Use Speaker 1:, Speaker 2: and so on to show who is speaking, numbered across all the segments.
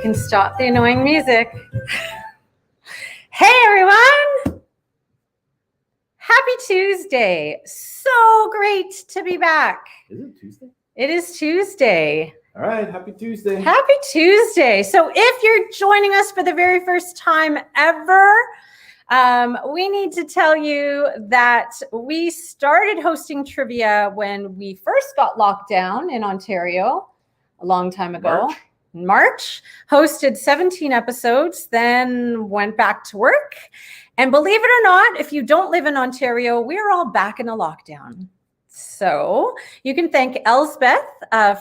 Speaker 1: can stop the annoying music. Hey everyone! Happy Tuesday. So great to be back.
Speaker 2: Is it Tuesday?
Speaker 1: It is Tuesday.
Speaker 2: All right, happy Tuesday.
Speaker 1: Happy Tuesday. So if you're joining us for the very first time ever, we need to tell you that we started hosting trivia when we first got locked down in Ontario a long time ago. March, hosted 17 episodes, then went back to work. And believe it or not, if you don't live in Ontario, we're all back in a lockdown. So you can thank Elsbeth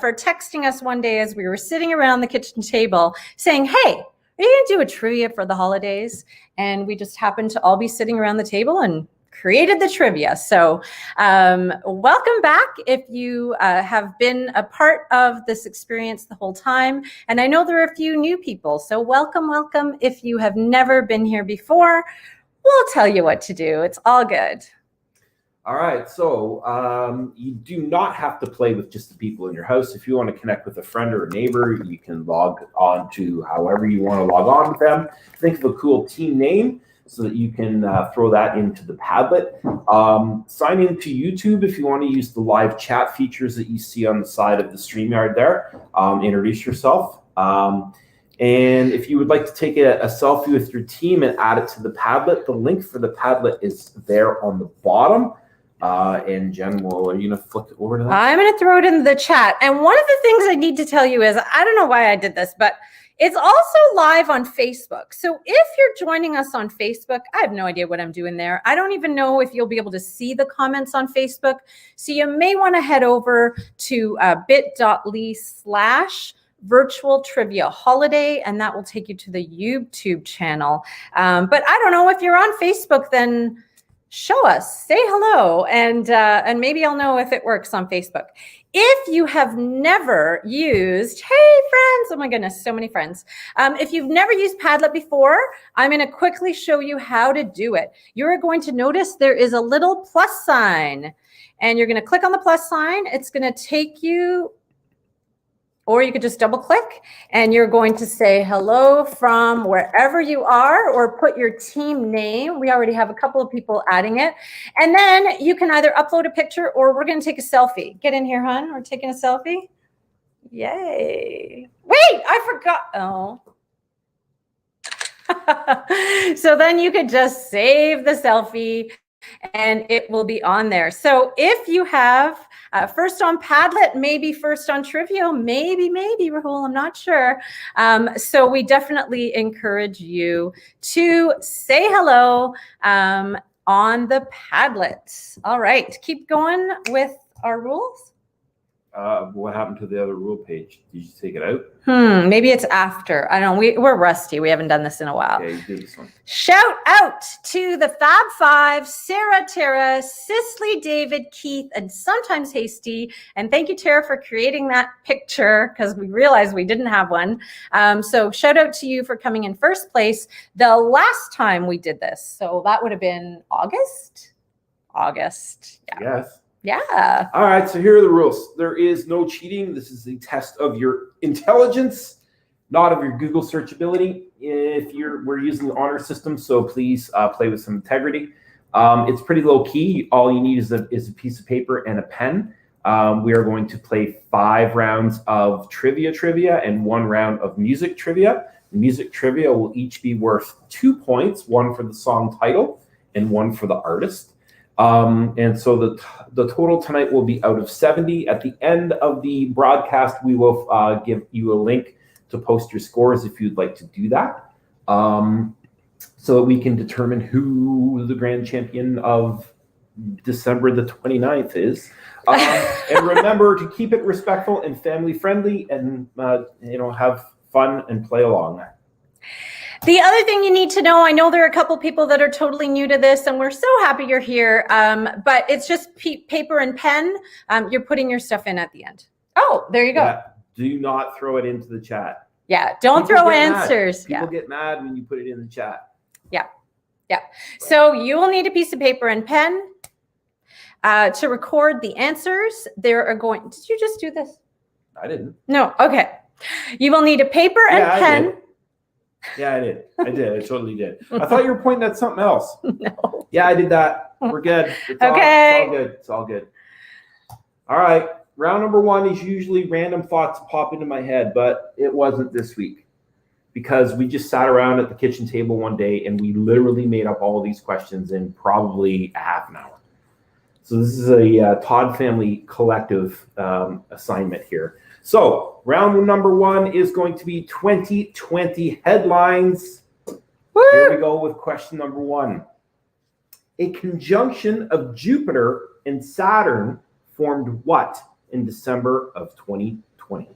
Speaker 1: for texting us one day as we were sitting around the kitchen table saying, hey, are you going to do a trivia for the holidays? And we just happened to all be sitting around the table and created the trivia. So welcome back if you have been a part of this experience the whole time. And I know there are a few new people. So welcome, welcome. If you have never been here before, we'll tell you what to do. It's all good.
Speaker 2: All right, so you do not have to play with just the people in your house. If you want to connect with a friend or a neighbor, you can log on to however you want to log on with them. Think of a cool team name so that you can throw that into the Padlet. Sign into YouTube if you want to use the live chat features that you see on the side of the StreamYard there. Introduce yourself. And if you would like to take a selfie with your team and add it to the Padlet, the link for the Padlet is there on the bottom. And Jen, are you going to flick it over to that?
Speaker 1: I'm going to throw it in the chat. And one of the things I need to tell you is, I don't know why I did this, but it's also live on Facebook. So if you're joining us on Facebook, I have no idea what I'm doing there. I don't even know if you'll be able to see the comments on Facebook. So you may want to head over to bit.ly/virtual trivia holiday, and that will take you to the YouTube channel. But I don't know if you're on Facebook, then show us, say hello, and maybe I'll know if it works on Facebook. If you have never used, hey friends, oh my goodness, so many friends. If you've never used Padlet before, I'm going to quickly show you how to do it. You're going to notice there is a little plus sign, and you're going to click on the plus sign. It's going to take you, or you could just double click and you're going to say hello from wherever you are, or put your team name. We already have a couple of people adding it. And then you can either upload a picture or we're going to take a selfie. Get in here, hon. We're taking a selfie. Yay. Wait, I forgot. Oh. So then you could just save the selfie and it will be on there. So if you have first on Padlet, maybe first on Trivia, maybe, Rahul, I'm not sure. So we definitely encourage you to say hello on the Padlet. All right, keep going with our rules.
Speaker 2: What happened to the other rule page? Did you take it out?
Speaker 1: Maybe it's after. I don't know. We're rusty. We haven't done this in a while.
Speaker 2: Okay, you do this one.
Speaker 1: Shout out to the Fab Five, Sarah, Tara, Cicely, David, Keith, and sometimes Hasty. And thank you, Tara, for creating that picture because we realized we didn't have one. So shout out to you for coming in first place the last time we did this. So that would have been August. Yeah.
Speaker 2: Yes.
Speaker 1: Yeah.
Speaker 2: All right, so here are the rules. There is no cheating. This is a test of your intelligence, not of your Google search ability. We're using the honor system, so please play with some integrity. It's pretty low key. All you need is a piece of paper and a pen. We are going to play 5 rounds of trivia and 1 round of music trivia. Music trivia will each be worth 2 points, 1 for the song title and 1 for the artist. And so the total tonight will be out of 70. At the end of the broadcast, we will give you a link to post your scores if you'd like to do that, so that we can determine who the grand champion of December the 29th is. And remember to keep it respectful and family friendly, and have fun and play along.
Speaker 1: The other thing you need to know, I know there are a couple people that are totally new to this, and we're so happy you're here, but it's just paper and pen. You're putting your stuff in at the end. Oh, there you go.
Speaker 2: Yeah, do not throw it into the chat.
Speaker 1: Yeah, don't throw answers.
Speaker 2: People get mad when you put it in the chat.
Speaker 1: Yeah. So you will need a piece of paper and pen to record the answers. Did you just do this?
Speaker 2: I didn't.
Speaker 1: No, okay. You will need a paper and
Speaker 2: Yeah, I
Speaker 1: pen.
Speaker 2: did. Yeah, I did. I totally did. I thought you were pointing at something else.
Speaker 1: No.
Speaker 2: Yeah, I did that. We're good. It's
Speaker 1: Okay.
Speaker 2: all good. It's all good. All right. Round number 1 is usually random thoughts pop into my head, but it wasn't this week because we just sat around at the kitchen table one day and we literally made up all these questions in probably a half an hour. So this is a Todd family collective assignment here. So round number 1 is going to be 2020 headlines.
Speaker 1: Woo!
Speaker 2: Here we go with question number 1. A conjunction of Jupiter and Saturn formed what in December of 2020?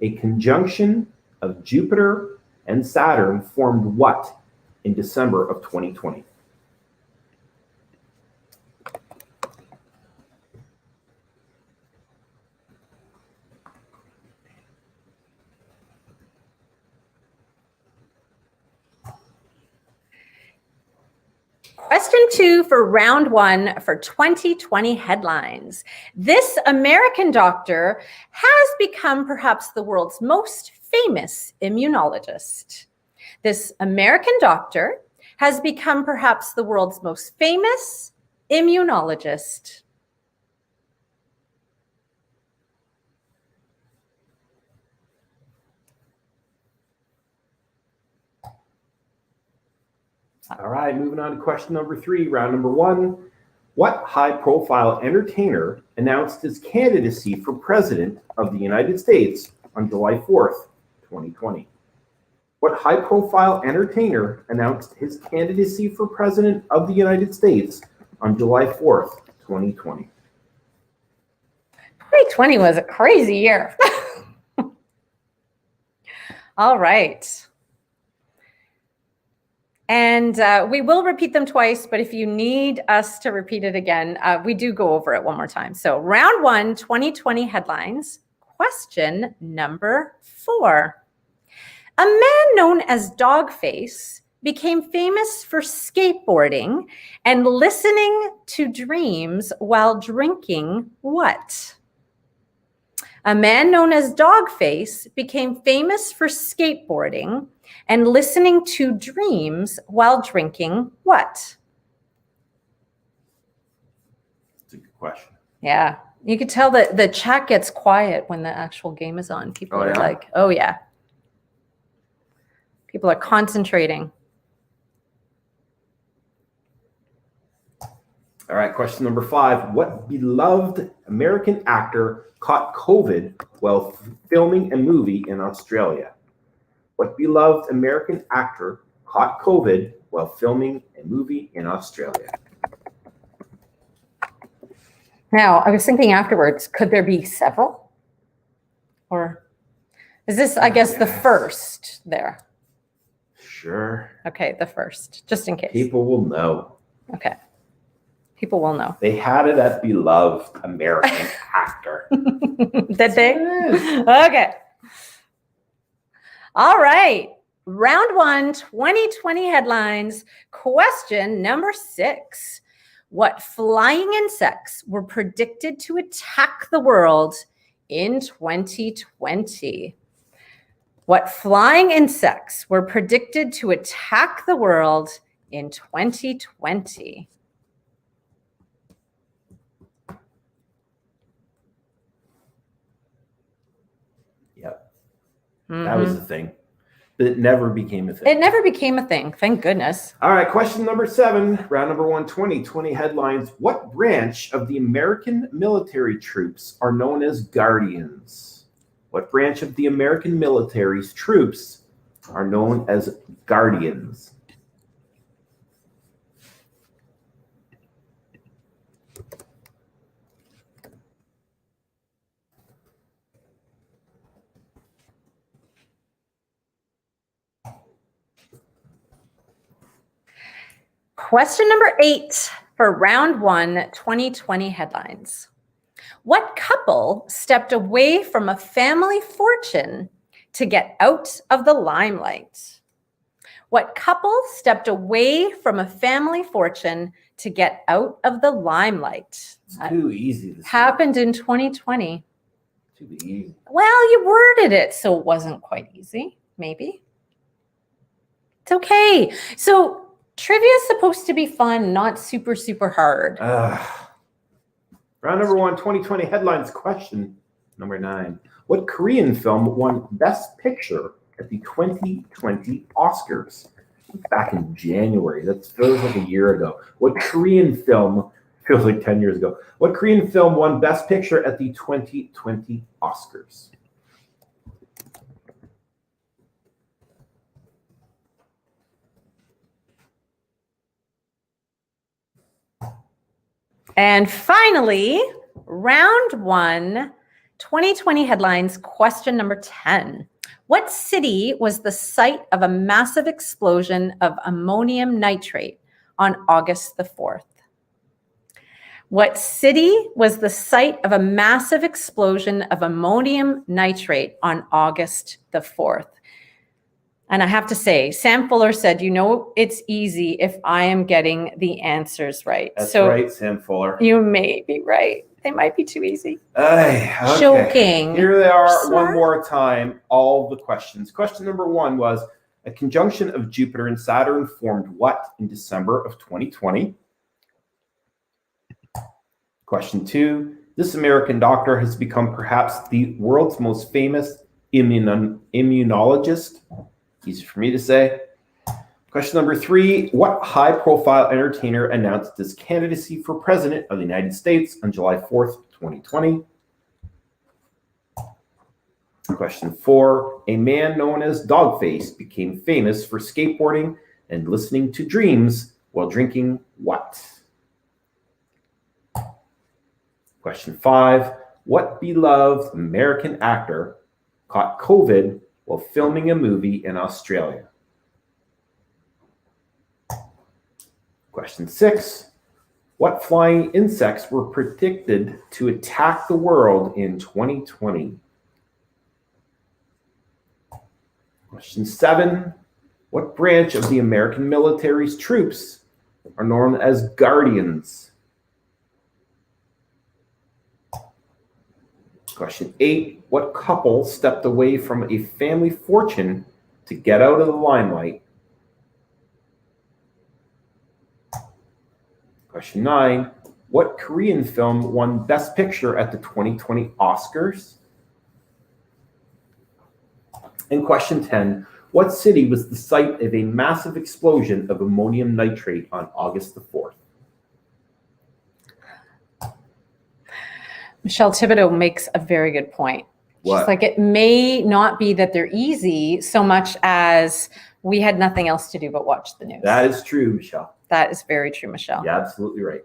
Speaker 2: A conjunction of Jupiter and Saturn formed what in December of 2020?
Speaker 1: Question 2 for round 1 for 2020 headlines. This American doctor has become perhaps the world's most famous immunologist. This American doctor has become perhaps the world's most famous immunologist.
Speaker 2: All right, moving on to question number 3, round number 1. What high-profile entertainer announced his candidacy for president of the United States on July 4th, 2020? What high-profile entertainer announced his candidacy for president of the United States on July 4th, 2020?
Speaker 1: 2020 was a crazy year. All right. And we will repeat them twice, but if you need us to repeat it again, we do go over it one more time. So round 1, 2020 headlines, question number 4. A man known as Dogface became famous for skateboarding and listening to dreams while drinking what? A man known as Dogface became famous for skateboarding and listening to dreams while drinking what?
Speaker 2: That's a good question.
Speaker 1: Yeah. You could tell that the chat gets quiet when the actual game is on. People are like, oh yeah. People are concentrating.
Speaker 2: All right, question number 5. What beloved American actor caught COVID while filming a movie in Australia? What beloved American actor caught COVID while filming a movie in Australia?
Speaker 1: Now, I was thinking afterwards, could there be several? Or is this, I guess, the first there?
Speaker 2: Sure.
Speaker 1: Okay, the first, just in case.
Speaker 2: People will know.
Speaker 1: Okay. People will know.
Speaker 2: They had it at beloved American actor.
Speaker 1: Did they? Okay. All right. Round 1, 2020 headlines. Question number 6. What flying insects were predicted to attack the world in 2020? What flying insects were predicted to attack the world in 2020?
Speaker 2: Yep.
Speaker 1: Mm-hmm.
Speaker 2: That was the thing. But it never became a thing.
Speaker 1: It never became a thing. Thank goodness.
Speaker 2: All right. Question number 7, round number 1, 2020 headlines. What branch of the American military troops are known as Guardians? What branch of the American military's troops are known as Guardians?
Speaker 1: Question number 8 for round 1, 2020 headlines. What couple stepped away from a family fortune to get out of the limelight? What couple stepped away from a family fortune to get out of the limelight?
Speaker 2: It's too easy.
Speaker 1: Happened in 2020.
Speaker 2: Too easy.
Speaker 1: Well, you worded it so it wasn't quite easy, maybe. It's okay. So trivia is supposed to be fun, not super, super hard.
Speaker 2: Round number 1, 2020 headlines. Question number 9. What Korean film won Best Picture at the 2020 Oscars? Back in January. That feels like a year ago. What Korean film, feels like 10 years ago. What Korean film won Best Picture at the 2020 Oscars?
Speaker 1: And finally, round 1, 2020 headlines, question number 10. What city was the site of a massive explosion of ammonium nitrate on August the 4th? What city was the site of a massive explosion of ammonium nitrate on August the 4th? And I have to say, Sam Fuller said, you know, it's easy if I am getting the answers right.
Speaker 2: That's right, Sam Fuller.
Speaker 1: You may be right. They might be too easy.
Speaker 2: Okay.
Speaker 1: Joking.
Speaker 2: Here they are
Speaker 1: Smart.
Speaker 2: one more time, all the questions. Question number 1 was, a conjunction of Jupiter and Saturn formed what in December of 2020? Question 2, this American doctor has become perhaps the world's most famous immunologist. Easy for me to say. Question number 3, what high-profile entertainer announced his candidacy for president of the United States on July 4th, 2020? Question 4, a man known as Dogface became famous for skateboarding and listening to dreams while drinking what? Question 5, what beloved American actor caught COVID while filming a movie in Australia? Question 6, what flying insects were predicted to attack the world in 2020? Question 7, what branch of the American military's troops are known as Guardians? Question 8, what couple stepped away from a family fortune to get out of the limelight? Question 9, what Korean film won Best Picture at the 2020 Oscars? And question 10, what city was the site of a massive explosion of ammonium nitrate on August the 4th?
Speaker 1: Michelle Thibodeau makes a very good point.
Speaker 2: What?
Speaker 1: She's like, it may not be that they're easy so much as we had nothing else to do but watch the news.
Speaker 2: That is true, Michelle.
Speaker 1: That is very true, Michelle.
Speaker 2: Yeah, absolutely right.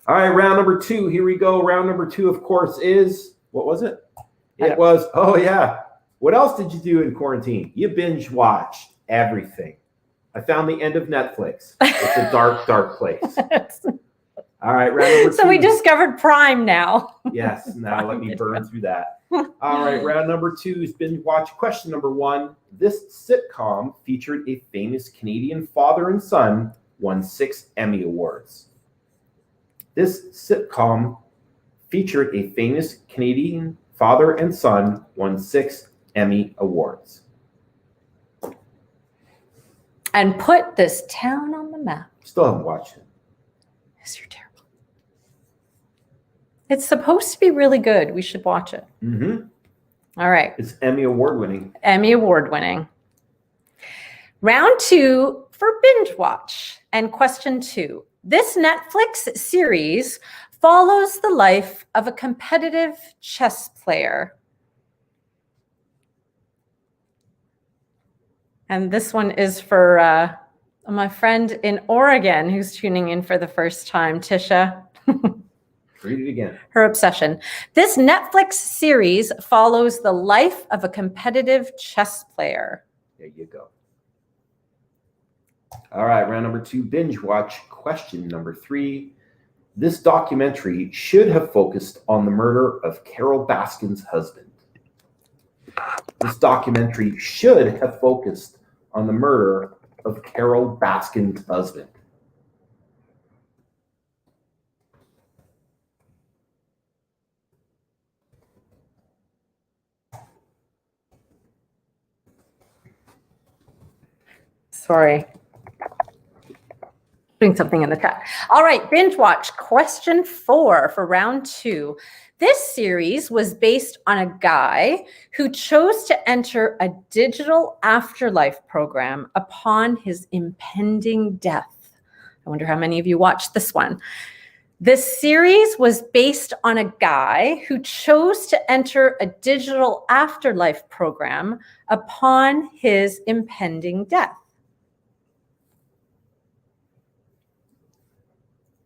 Speaker 2: All right, round number 2. Here we go. Round number 2, of course, is, what was it? It was, oh yeah. What else did you do in quarantine? You binge watched everything. I found the end of Netflix. It's a dark, dark place. All right, round number 2.
Speaker 1: So we discovered Prime now.
Speaker 2: Yes, now let me burn through that. All right, round number 2 is binge watch. Question number 1. This sitcom featured a famous Canadian father and son, won 6 Emmy Awards. This sitcom featured a famous Canadian father and son, won 6 Emmy Awards.
Speaker 1: And put this town on the map.
Speaker 2: Still haven't watched it.
Speaker 1: Yes, you're terrible. It's supposed to be really good. We should watch it.
Speaker 2: Mm-hmm.
Speaker 1: All right.
Speaker 2: It's Emmy Award winning.
Speaker 1: Emmy Award winning. Round 2 for binge watch. And question 2. This Netflix series follows the life of a competitive chess player. And this one is for my friend in Oregon who's tuning in for the first time, Tisha.
Speaker 2: Read it again.
Speaker 1: Her obsession. This Netflix series follows the life of a competitive chess player.
Speaker 2: There you go. All right, round number 2, binge watch. Question number 3. This documentary should have focused on the murder of Carol Baskin's husband. This documentary should have focused on the murder of Carol Baskin's husband.
Speaker 1: Sorry. Doing something in the chat. All right, binge watch. Question 4 for round 2. This series was based on a guy who chose to enter a digital afterlife program upon his impending death. I wonder how many of you watched this one. This series was based on a guy who chose to enter a digital afterlife program upon his impending death.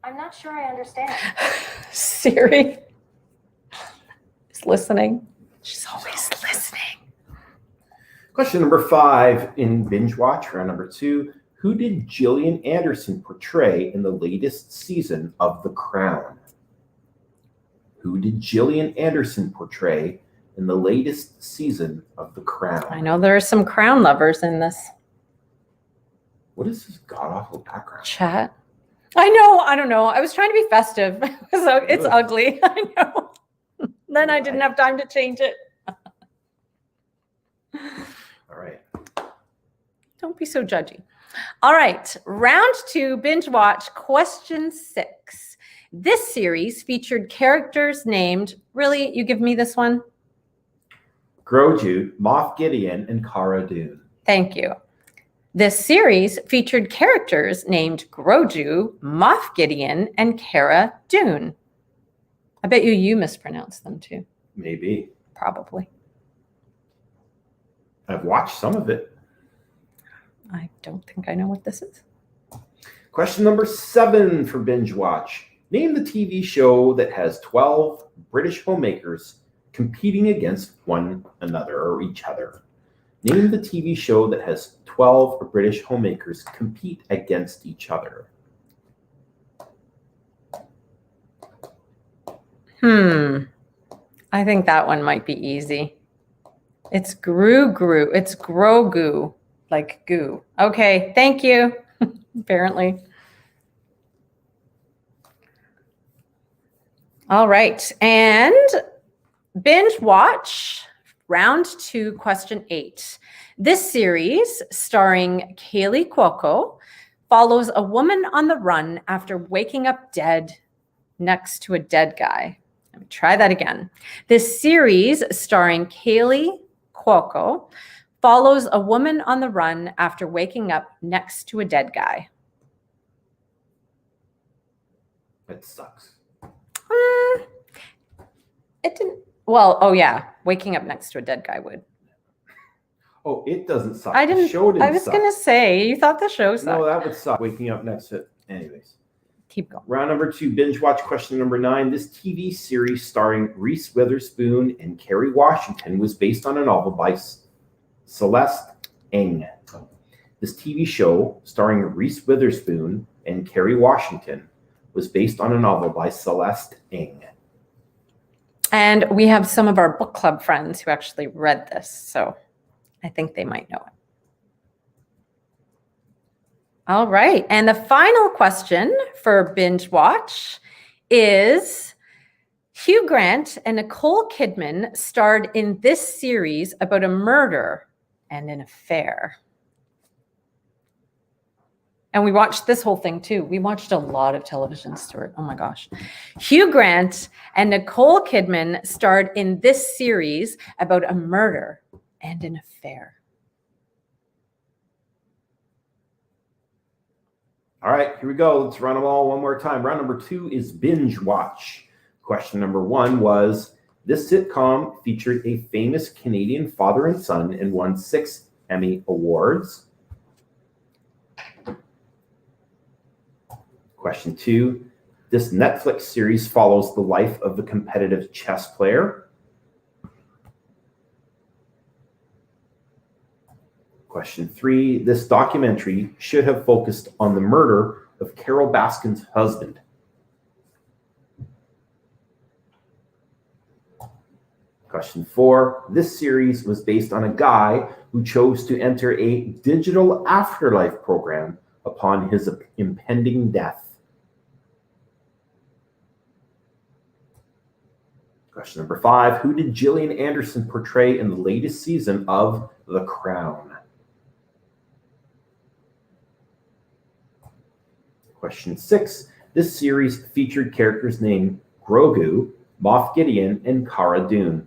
Speaker 3: I'm not sure I understand.
Speaker 1: Siri is listening. She's always listening.
Speaker 2: Question number 5 in binge watch, round number 2. Who did Gillian Anderson portray in the latest season of The Crown? Who did Gillian Anderson portray in the latest season of The Crown?
Speaker 1: I know there are some Crown lovers in this
Speaker 2: What is this god-awful background?
Speaker 1: chat. I know. I don't know. I was trying to be festive. So it's ugly. I know. Then I didn't have time to change it.
Speaker 2: All right.
Speaker 1: Don't be so judgy. All right. Round 2, binge watch, question 6. This series featured characters named, really, you give me this one?
Speaker 2: Groju, Moff Gideon, and Cara Dune.
Speaker 1: Thank you. This series featured characters named Groju, Moff Gideon, and Cara Dune. I bet you mispronounced them too.
Speaker 2: Maybe.
Speaker 1: Probably.
Speaker 2: I've watched some of it.
Speaker 1: I don't think I know what this is.
Speaker 2: Question number 7 for binge watch. Name the TV show that has 12 British homemakers competing against one another or each other. Name the TV show that has 12 British homemakers compete against each other.
Speaker 1: I think that one might be easy. It's Gru. It's Grogu, like goo. Okay, thank you. Apparently. All right, and binge watch, round 2, question 8. This series, starring Kaylee Cuoco, follows a woman on the run after waking up dead next to a dead guy. Let me try that again. This series, starring Kaylee Cuoco, follows a woman on the run after waking up next to a dead guy.
Speaker 2: That sucks.
Speaker 1: It didn't. Well, oh yeah, waking up next to a dead guy would.
Speaker 2: Oh, it doesn't suck.
Speaker 1: I didn't.
Speaker 2: The show didn't
Speaker 1: I was
Speaker 2: suck.
Speaker 1: gonna say you thought the show sucked.
Speaker 2: No, that would suck. Waking up next to it. Anyways.
Speaker 1: Keep going.
Speaker 2: Round number 2, binge watch, question number 9. This TV series starring Reese Witherspoon and Kerry Washington was based on a novel by Celeste Ng. This TV show starring Reese Witherspoon and Kerry Washington was based on a novel by Celeste Ng.
Speaker 1: And we have some of our book club friends who actually read this, so I think they might know it. All right, and the final question for binge watch is Hugh Grant and Nicole Kidman starred in this series about a murder and an affair. And we watched this whole thing too. We watched a lot of television, Stuart. Oh my gosh. Hugh Grant and Nicole Kidman starred in this series about a murder and an affair.
Speaker 2: All right, here we go. Let's run them all one more time. Round number 2 is binge watch. Question number 1 was, this sitcom featured a famous Canadian father and son and won 6 Emmy Awards. Question 2, this Netflix series follows the life of a competitive chess player. Question 3, this documentary should have focused on the murder of Carol Baskin's husband. Question 4, this series was based on a guy who chose to enter a digital afterlife program upon his impending death. Question number 5, who did Gillian Anderson portray in the latest season of The Crown? Question 6. This series featured characters named Grogu, Moff Gideon, and Cara Dune.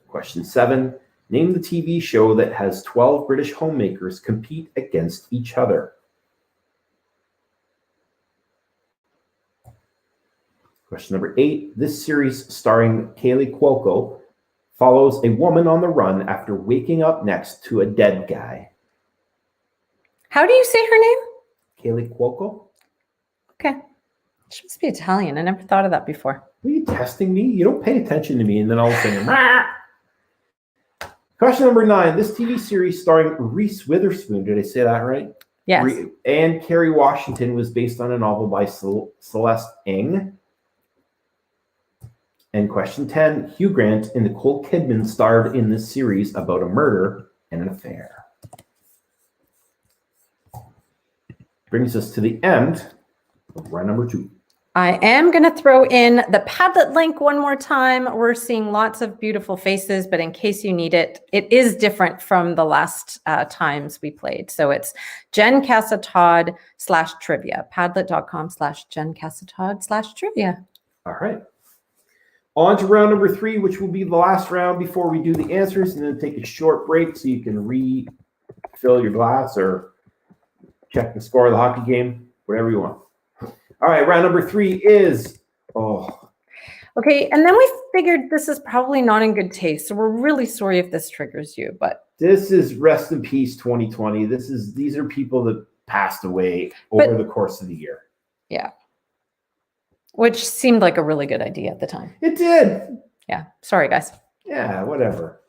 Speaker 2: Question 7. Name the TV show that has 12 British homemakers compete against each other. Question number 8. This series starring Kaylee Cuoco follows a woman on the run after waking up next to a dead guy.
Speaker 1: How do you say her name?
Speaker 2: Kaylee Cuoco?
Speaker 1: Okay. She must be Italian. I never thought of that before.
Speaker 2: Are you testing me? You don't pay attention to me, and then all of a sudden, Rah! Question number 9. This TV series starring Reese Witherspoon, did I say that right?
Speaker 1: Yes.
Speaker 2: And Kerry Washington was based on a novel by Celeste Ng. And question 10. Hugh Grant and Nicole Kidman starred in this series about a murder and an affair. Brings us to the end of round number 2.
Speaker 1: I am going to throw in the Padlet link one more time. We're seeing lots of beautiful faces, but in case you need it, it is different from the last times we played. So it's Jen Casa-Todd /trivia, padlet.com/Jen Casa-Todd /trivia.
Speaker 2: All right. On to round number 3, which will be the last round before we do the answers, and then take a short break so you can refill your glass or check the score of the hockey game, whatever you want. All right, round number 3 is,
Speaker 1: Okay, and then we figured this is probably not in good taste, so we're really sorry if this triggers you, but
Speaker 2: this is rest in peace 2020. These are people that passed away over the course of the year.
Speaker 1: Yeah. Which seemed like a really good idea at the time.
Speaker 2: It did.
Speaker 1: Yeah, sorry guys.
Speaker 2: Yeah, whatever.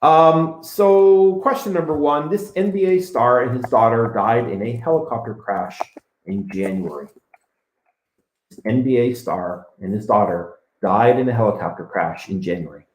Speaker 2: So question number 1, this NBA star and his daughter died in a helicopter crash in January. This NBA star and his daughter died in a helicopter crash in January.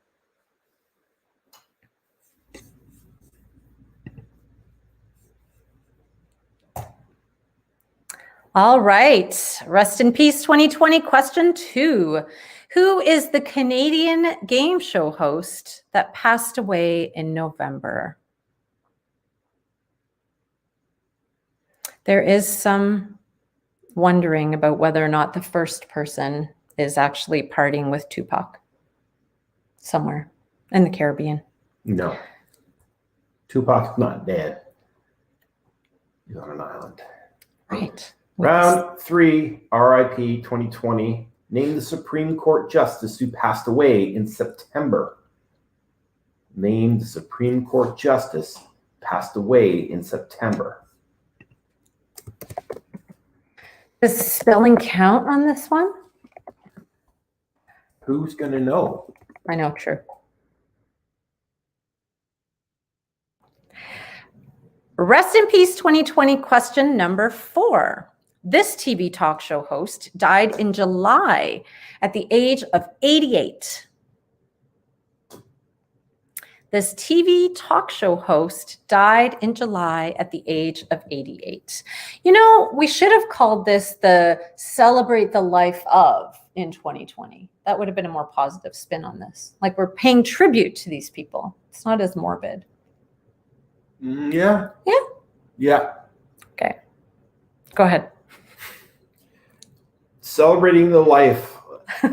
Speaker 1: All right, rest in peace 2020. Question 2. Who is the Canadian game show host that passed away in November? There is some wondering about whether or not the first person is actually partying with Tupac somewhere in the Caribbean.
Speaker 2: No. Tupac's not dead. He's on an island.
Speaker 1: Right.
Speaker 2: Round 3, RIP 2020. Name the Supreme Court Justice who passed away in September. Name the Supreme Court Justice passed away in September.
Speaker 1: Does spelling count on this one?
Speaker 2: Who's going to know?
Speaker 1: I know, true. Rest in peace 2020. Question number 4. This TV talk show host died in July at the age of 88. This TV talk show host died in July at the age of 88. You know, we should have called this the Celebrate the Life of in 2020. That would have been a more positive spin on this. Like we're paying tribute to these people. It's not as morbid.
Speaker 2: Yeah.
Speaker 1: Yeah.
Speaker 2: Yeah.
Speaker 1: Okay. Go ahead.
Speaker 2: Celebrating the life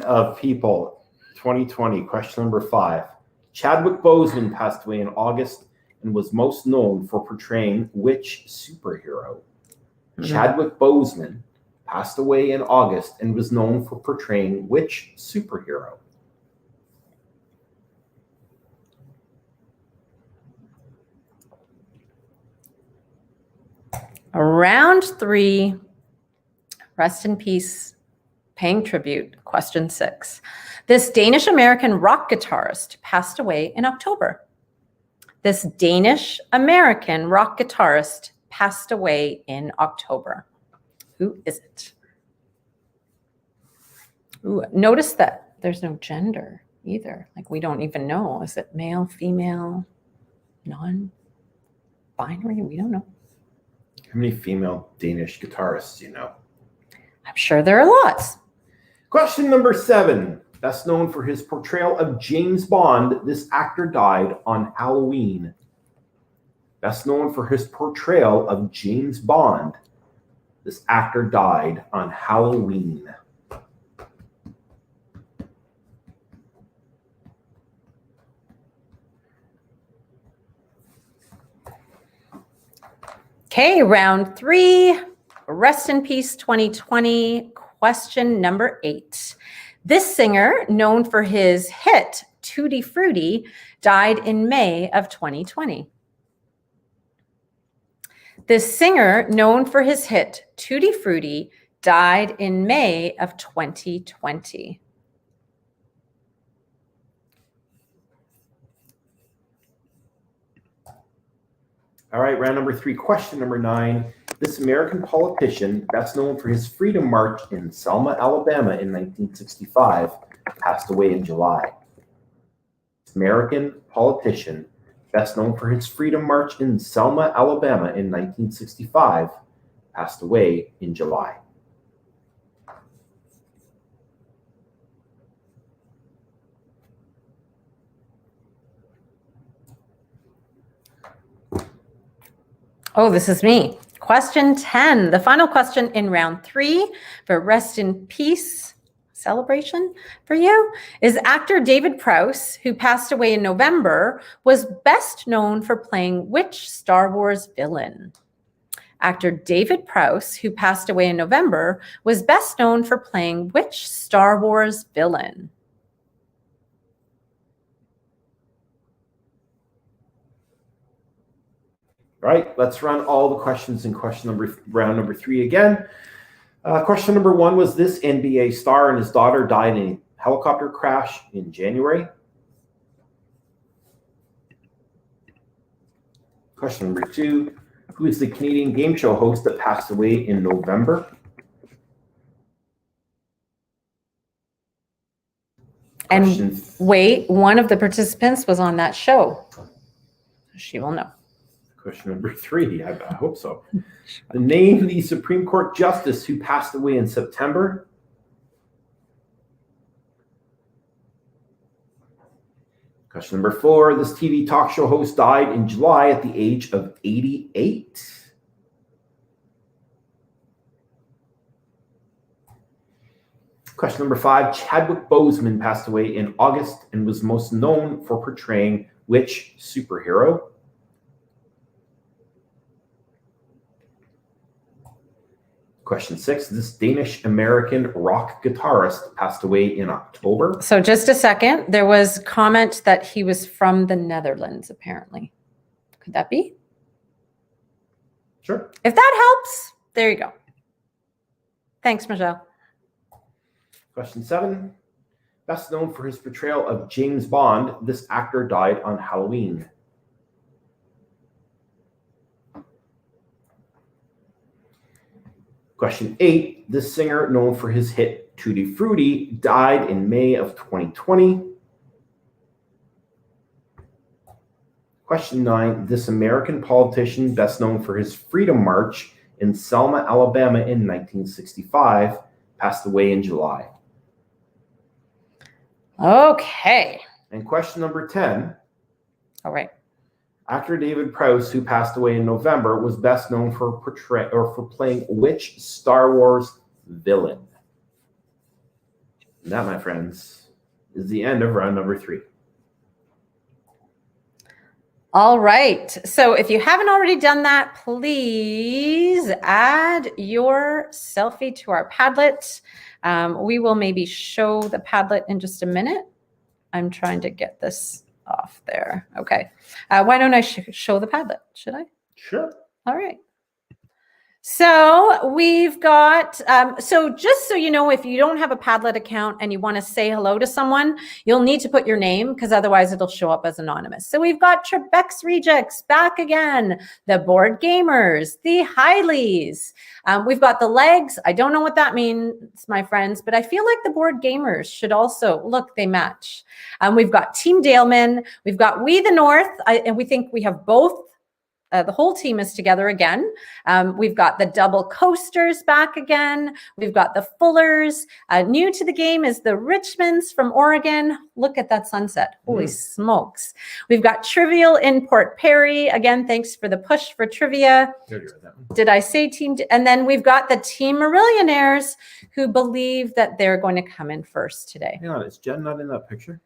Speaker 2: of people, 2020. Question number 5. Chadwick Boseman passed away in August and was most known for portraying which superhero? Chadwick Boseman passed away in August and was known for portraying which superhero?
Speaker 1: Round 3. Rest in peace. Paying tribute. Question 6. This Danish-American rock guitarist passed away in October. This Danish-American rock guitarist passed away in October. Who is it? Ooh, notice that there's no gender either. Like we don't even know. Is it male, female, non-binary? We don't know.
Speaker 2: How many female Danish guitarists do you know?
Speaker 1: I'm sure there are lots.
Speaker 2: Question number 7. Best known for his portrayal of James Bond, this actor died on Halloween. best known for his portrayal of James Bond. This actor died on Halloween.
Speaker 1: Okay, round 3, Rest in Peace 2020, question number 8. This singer, known for his hit Tutti Frutti, died in May of 2020. This singer, known for his hit Tutti Frutti, died in May of 2020.
Speaker 2: All right, round number 3, question number 9. This American politician, best known for his Freedom March in Selma, Alabama in 1965, passed away in July. This American politician, best known for his Freedom March in Selma, Alabama in 1965, passed away in July.
Speaker 1: Oh, this is me. Question 10, the final question in round 3 for Rest in Peace celebration for you is actor David Prowse, who passed away in November, was best known for playing which Star Wars villain? Actor David Prowse, who passed away in November, was best known for playing which Star Wars villain?
Speaker 2: All right, let's run all the questions in round number 3 again. Question number 1 was this NBA star and his daughter died in a helicopter crash in January. Question number 2, who is the Canadian game show host that passed away in November?
Speaker 1: And wait, one of the participants was on that show. She will know.
Speaker 2: Question number 3, I hope so. Name the Supreme Court justice who passed away in September. Question number 4, this TV talk show host died in July at the age of 88. Question number 5, Chadwick Boseman passed away in August and was most known for portraying which superhero? Question 6, this Danish-American rock guitarist passed away in October.
Speaker 1: So just a second, there was comment that he was from the Netherlands, apparently. Could that be?
Speaker 2: Sure.
Speaker 1: If that helps, there you go. Thanks, Michelle.
Speaker 2: Question 7, best known for his portrayal of James Bond, this actor died on Halloween. Question 8, this singer known for his hit Tutti Frutti died in May of 2020. Question 9, this American politician best known for his Freedom March in Selma, Alabama in 1965 passed away in July.
Speaker 1: Okay.
Speaker 2: And question number 10.
Speaker 1: All right.
Speaker 2: Actor David Prowse, who passed away in November, was best known for playing which Star Wars villain? And that, my friends, is the end of round number 3.
Speaker 1: All right. So if you haven't already done that, please add your selfie to our Padlet. We will maybe show the Padlet in just a minute. I'm trying to get this off there. Okay. Why don't I show the Padlet? Should I?
Speaker 2: Sure.
Speaker 1: All right. So we've got, so just so you know, if you don't have a Padlet account and you want to say hello to someone, you'll need to put your name because otherwise it'll show up as anonymous. So we've got Trebek's Rejects back again, the Board Gamers, the Hileys. We've got the Legs. I don't know what that means, my friends, but I feel like the Board Gamers should also, look, they match. We've got Team Daleman. We've got We the North, and we think we have both the whole team is together again. We've got the double coasters back again. We've got the Fullers. New to the game is the Richmonds from Oregon. Look at that sunset. Holy smokes. We've got Trivial in Port Perry. Again, thanks for the push for trivia. Did I say team? And then we've got the Team Marillionaires who believe that they're going to come in first today.
Speaker 2: Hang on, is Jen not in that picture?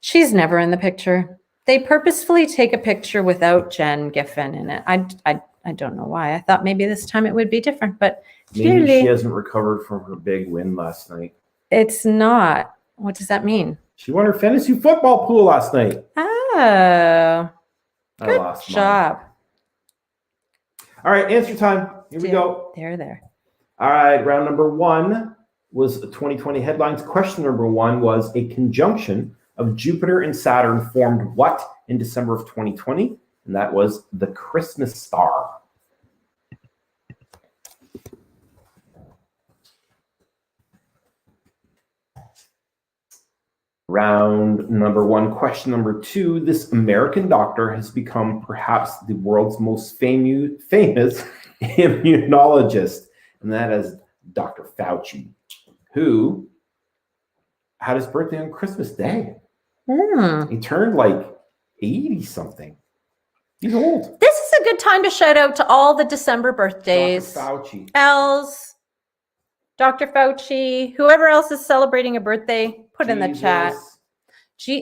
Speaker 1: She's never in the picture. They purposefully take a picture without Jen Giffen in it. I don't know why. I thought maybe this time it would be different, but
Speaker 2: Maybe
Speaker 1: clearly
Speaker 2: she hasn't recovered from her big win last night.
Speaker 1: it's not. What does that mean?
Speaker 2: She won her fantasy football pool last night.
Speaker 1: Oh,
Speaker 2: I
Speaker 1: good
Speaker 2: lost mine.
Speaker 1: job.
Speaker 2: All right, answer time. Here we go.
Speaker 1: There.
Speaker 2: All right, round number 1 was 2020 headlines. Question number 1 was a conjunction of Jupiter and Saturn formed what in December of 2020? And that was the Christmas star. Round number 1, question number 2. This American doctor has become perhaps the world's most famous immunologist, and that is Dr. Fauci, who had his birthday on Christmas Day. He turned like 80 something. He's old.
Speaker 1: This is a good time to shout out to all the December birthdays.
Speaker 2: Dr. Fauci.
Speaker 1: Els, Dr. Fauci, whoever else is celebrating a birthday, put in the chat.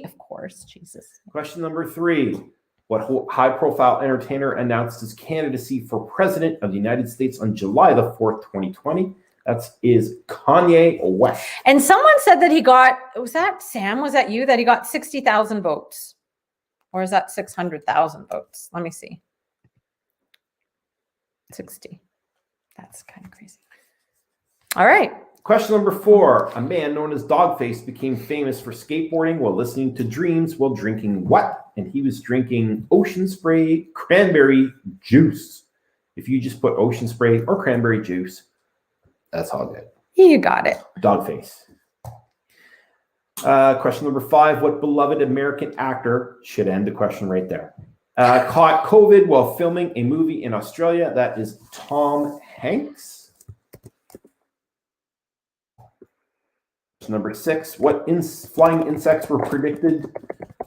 Speaker 1: Of course, Jesus.
Speaker 2: Question number 3. What high-profile entertainer announced his candidacy for president of the United States on July the 4th, 2020? That is Kanye West.
Speaker 1: And someone said that he got, was that Sam? Was that you? That he got 60,000 votes? Or is that 600,000 votes? Let me see. 60. That's kind of crazy. All right.
Speaker 2: Question number 4. A man known as Dogface became famous for skateboarding while listening to Dreams while drinking what? And he was drinking Ocean Spray cranberry juice. If you just put Ocean Spray or cranberry juice, that's all good.
Speaker 1: You got it.
Speaker 2: Dogface. Question number 5. What beloved American actor, should end the question right there, caught COVID while filming a movie in Australia? That is Tom Hanks. Question number 6. What flying insects were predicted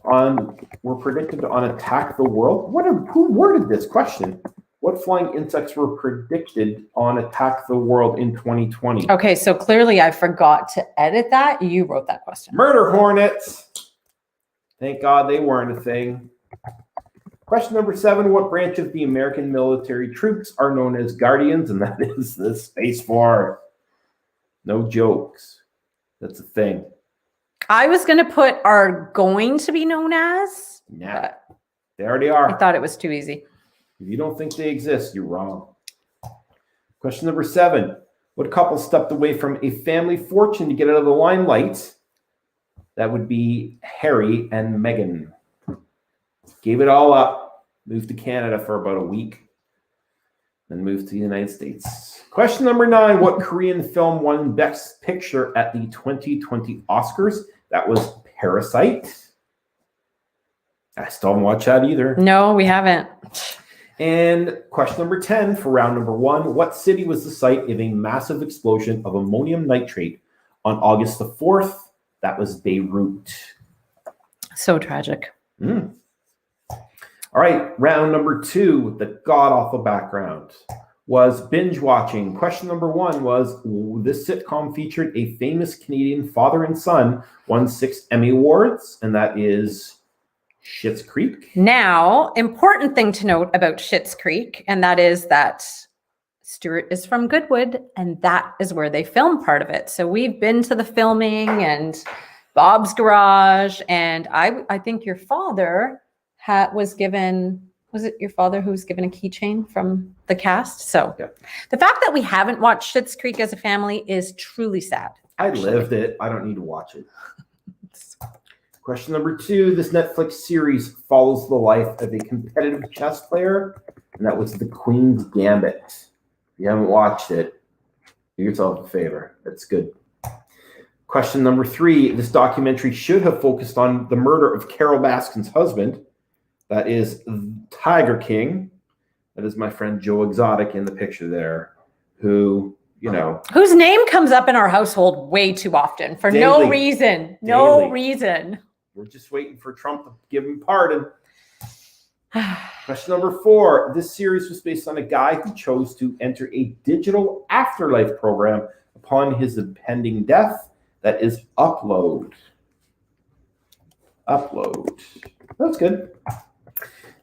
Speaker 2: on Attack the World? Who worded this question? What flying insects were predicted on Attack the World in 2020?
Speaker 1: Okay, so clearly I forgot to edit that. You wrote that question.
Speaker 2: Murder hornets. Thank God they weren't a thing. Question number 7. What branch of the American military troops are known as Guardians? And that is the Space Force. No jokes. That's a thing.
Speaker 1: I was going to put are going to be known as.
Speaker 2: Nah, they already are.
Speaker 1: I thought it was too easy.
Speaker 2: If you don't think they exist, you're wrong. Question number 7. What couple stepped away from a family fortune to get out of the limelight? That would be Harry and Meghan. Gave it all up, moved to Canada for about a week, then moved to the United States. Question number 9. What Korean film won Best Picture at the 2020 Oscars? That was Parasite. I still haven't watched that either.
Speaker 1: No, we haven't.
Speaker 2: And question number 10 for round number 1. What city was the site of a massive explosion of ammonium nitrate on August the 4th? That was Beirut.
Speaker 1: So tragic.
Speaker 2: All right, round number 2, the god-awful background was binge watching. Question number 1 was, this sitcom featured a famous Canadian father and son, won 6 Emmy Awards, and that is Schitt's Creek.
Speaker 1: Now, important thing to note about Schitt's Creek, and that is that Stuart is from Goodwood, and that is where they film part of it. So we've been to the filming and Bob's Garage, and I think your father was given, was it your father who was given a keychain from the cast? So
Speaker 2: yeah.
Speaker 1: The fact that we haven't watched Schitt's Creek as a family is truly sad.
Speaker 2: I lived it. I don't need to watch it. Question number 2. This Netflix series follows the life of a competitive chess player, and that was The Queen's Gambit. If you haven't watched it, do yourself a favor. It's good. Question number 3. This documentary should have focused on the murder of Carol Baskin's husband. That is Tiger King. That is my friend Joe Exotic in the picture there, who, you know.
Speaker 1: Whose name comes up in our household way too often for no
Speaker 2: Daily.
Speaker 1: reason. No
Speaker 2: Daily.
Speaker 1: reason.
Speaker 2: We're just waiting for Trump to give him pardon. Question number 4. This series was based on a guy who chose to enter a digital afterlife program upon his impending death. That is Upload. Upload. That's good.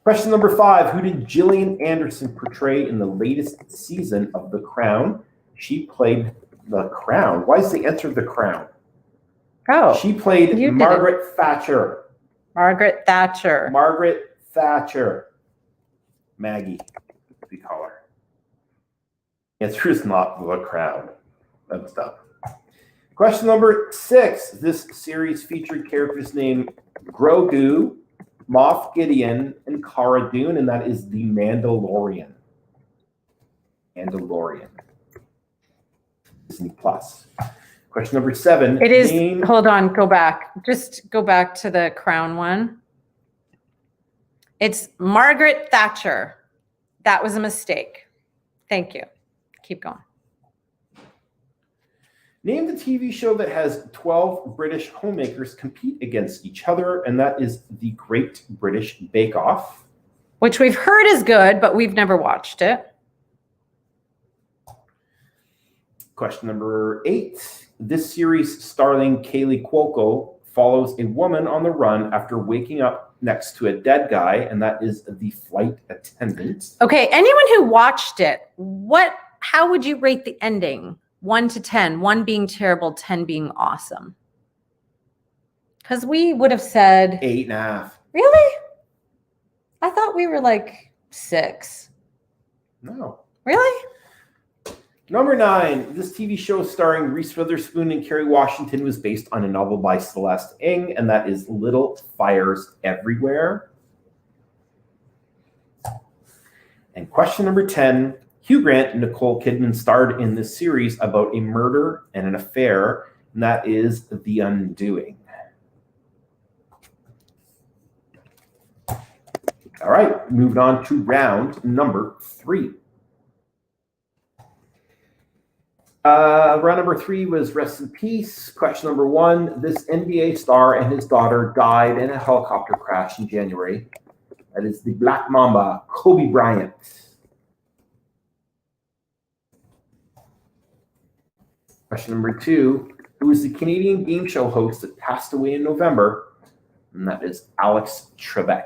Speaker 2: Question number 5. Who did Gillian Anderson portray in the latest season of The Crown? She played The Crown. Why is the answer The Crown?
Speaker 1: Oh,
Speaker 2: She played
Speaker 1: you did
Speaker 2: Margaret Thatcher.
Speaker 1: Margaret Thatcher.
Speaker 2: Margaret Thatcher. Maggie, we call her. The answer is not The Crown. That's dumb. Question number 6. This series featured characters named Grogu, Moff Gideon, and Cara Dune, and that is The Mandalorian. Mandalorian. Disney Plus. Question number 7.
Speaker 1: It is, hold on, go back. Just go back to the Crown one. It's Margaret Thatcher. That was a mistake. Thank you. Keep going.
Speaker 2: Name the TV show that has 12 British homemakers compete against each other, and that is The Great British Bake Off.
Speaker 1: Which we've heard is good, but we've never watched it.
Speaker 2: Question number 8. This series starring Kaylee Cuoco follows a woman on the run after waking up next to a dead guy, and that is The Flight Attendant.
Speaker 1: Okay, anyone who watched it, how would you rate the ending? 1 to 10, 1 being terrible, 10 being awesome. Because we would have said
Speaker 2: 8.5.
Speaker 1: Really? I thought we were like 6.
Speaker 2: No.
Speaker 1: Really?
Speaker 2: Number 9. This TV show starring Reese Witherspoon and Kerry Washington was based on a novel by Celeste Ng, and that is Little Fires Everywhere. And question number 10. Hugh Grant and Nicole Kidman starred in this series about a murder and an affair, and that is The Undoing. All right, moving on to round number 3. Round number 3 was Rest in Peace. Question number 1. This NBA star and his daughter died in a helicopter crash in January. That is the Black Mamba, Kobe Bryant. Question number 2. Who is the Canadian game show host that passed away in November? And that is Alex Trebek.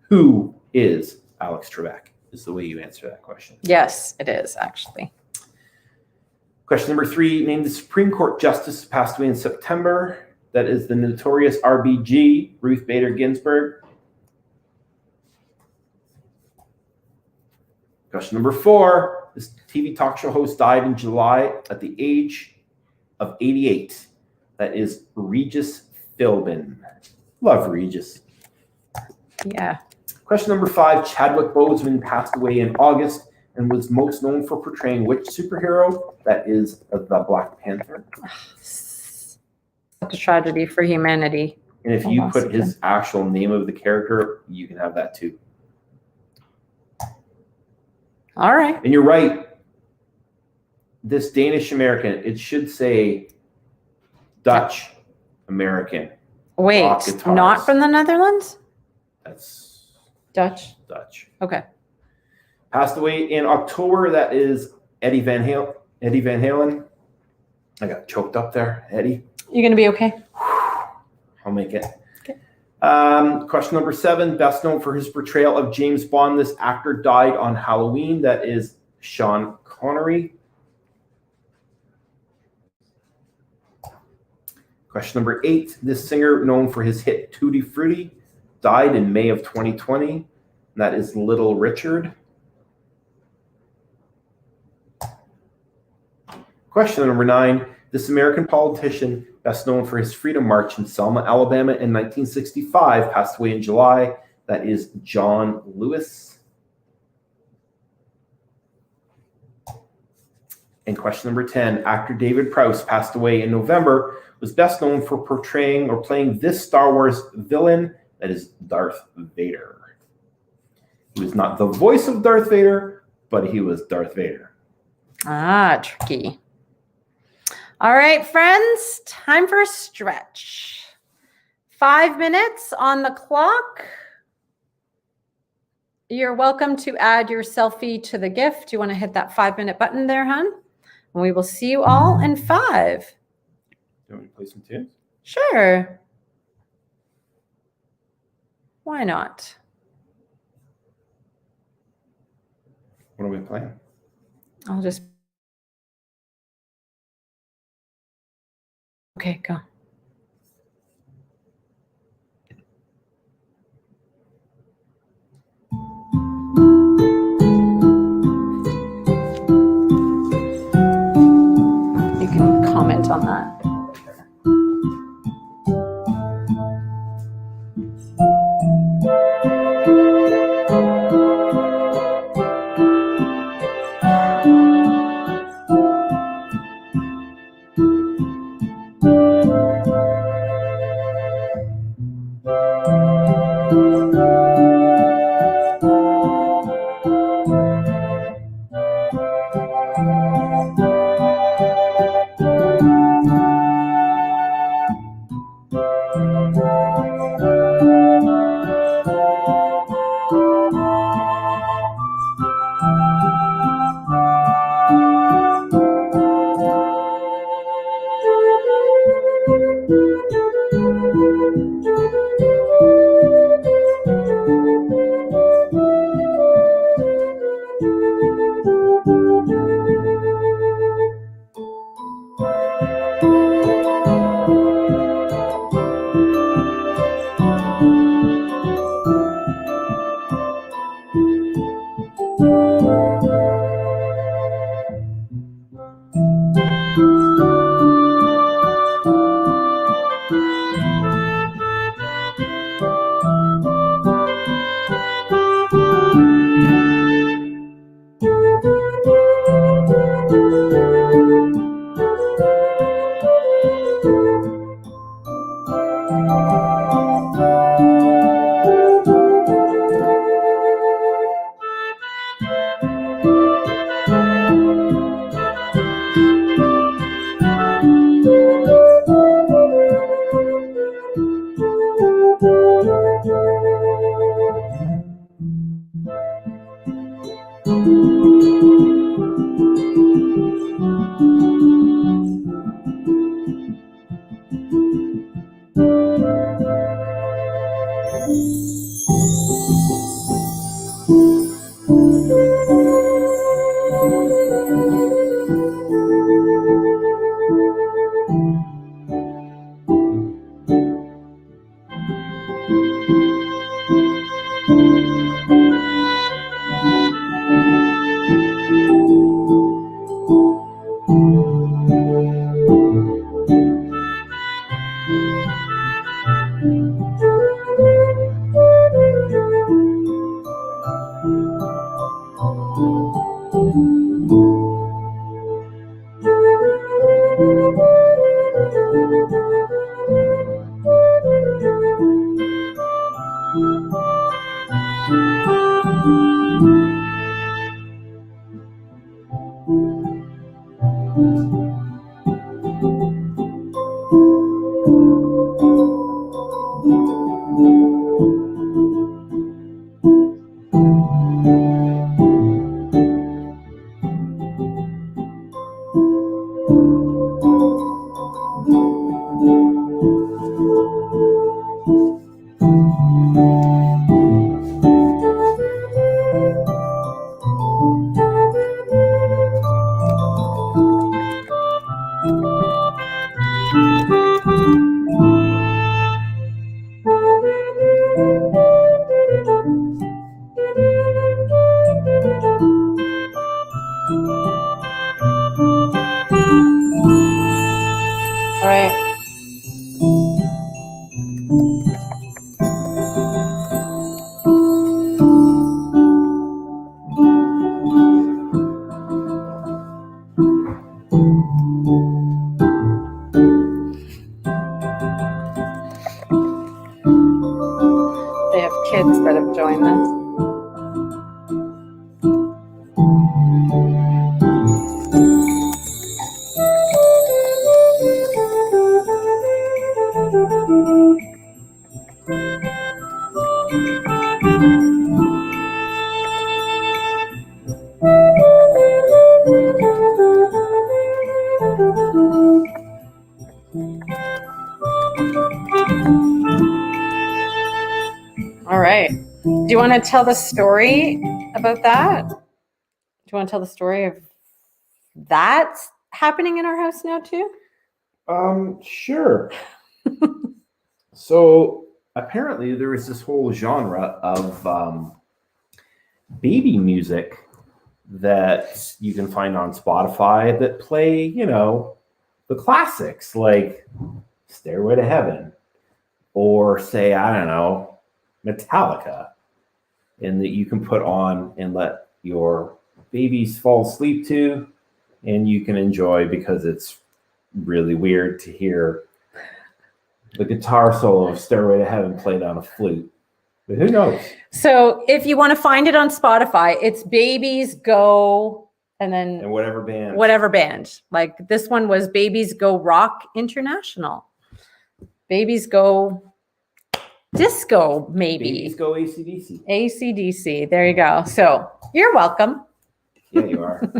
Speaker 2: Who is Alex Trebek? Is the way you answer that question.
Speaker 1: Yes, it is actually.
Speaker 2: Question number 3. Name the Supreme Court justice who passed away in September. That is the notorious RBG, Ruth Bader Ginsburg. Question number 4. This TV talk show host died in July at the age of 88. That is Regis Philbin. Love Regis.
Speaker 1: Yeah.
Speaker 2: Question number 5. Chadwick Boseman passed away in August and was most known for portraying which superhero? That is the Black Panther.
Speaker 1: Such a tragedy for humanity.
Speaker 2: And if you put his actual name of the character, you can have that too.
Speaker 1: All right.
Speaker 2: And you're right. This Danish American, it should say Dutch American.
Speaker 1: Wait, not from the Netherlands?
Speaker 2: That's
Speaker 1: Dutch. Okay.
Speaker 2: Passed away in October. That is Eddie Van Halen. I got choked up there, Eddie.
Speaker 1: You gonna be okay?
Speaker 2: I'll make it.
Speaker 1: Okay.
Speaker 2: Question number 7. Best known for his portrayal of James Bond, this actor died on Halloween. That is Sean Connery. Question number 8. This singer, known for his hit Tutti Frutti, died in May of 2020. And that is Little Richard. Question number 9. This American politician, best known for his Freedom March in Selma, Alabama in 1965, passed away in July. That is John Lewis. And question number 10. Actor David Prowse passed away in November, was best known for portraying or playing this Star Wars villain, that is Darth Vader. He was not the voice of Darth Vader, but he was Darth Vader.
Speaker 1: Ah, tricky. All right, friends, time for a stretch. 5 minutes on the clock. You're welcome to add your selfie to the gift. You want to hit that 5-minute button there, hon? And we will see you all in 5.
Speaker 2: You want me to play some tunes?
Speaker 1: Sure. Why not?
Speaker 2: What are we playing?
Speaker 1: I'll just. Okay, go. You can comment on that. All right. Do you want to tell the story about that? Do you want to tell the story of that happening in our house now too?
Speaker 2: Sure. So apparently there is this whole genre of baby music that you can find on Spotify that play, the classics like Stairway to Heaven or say, I don't know, Metallica, and that you can put on and let your babies fall asleep to, and you can enjoy because it's really weird to hear the guitar solo of Stairway to Heaven played on a flute. But who knows?
Speaker 1: So if you want to find it on Spotify, it's Babies Go and then
Speaker 2: And whatever band.
Speaker 1: whatever band. Like this one was Babies Go Rock International. Babies Go Disco, maybe.
Speaker 2: Babies Go AC/DC.
Speaker 1: AC/DC. There you go. So you're welcome.
Speaker 2: Yeah, you are.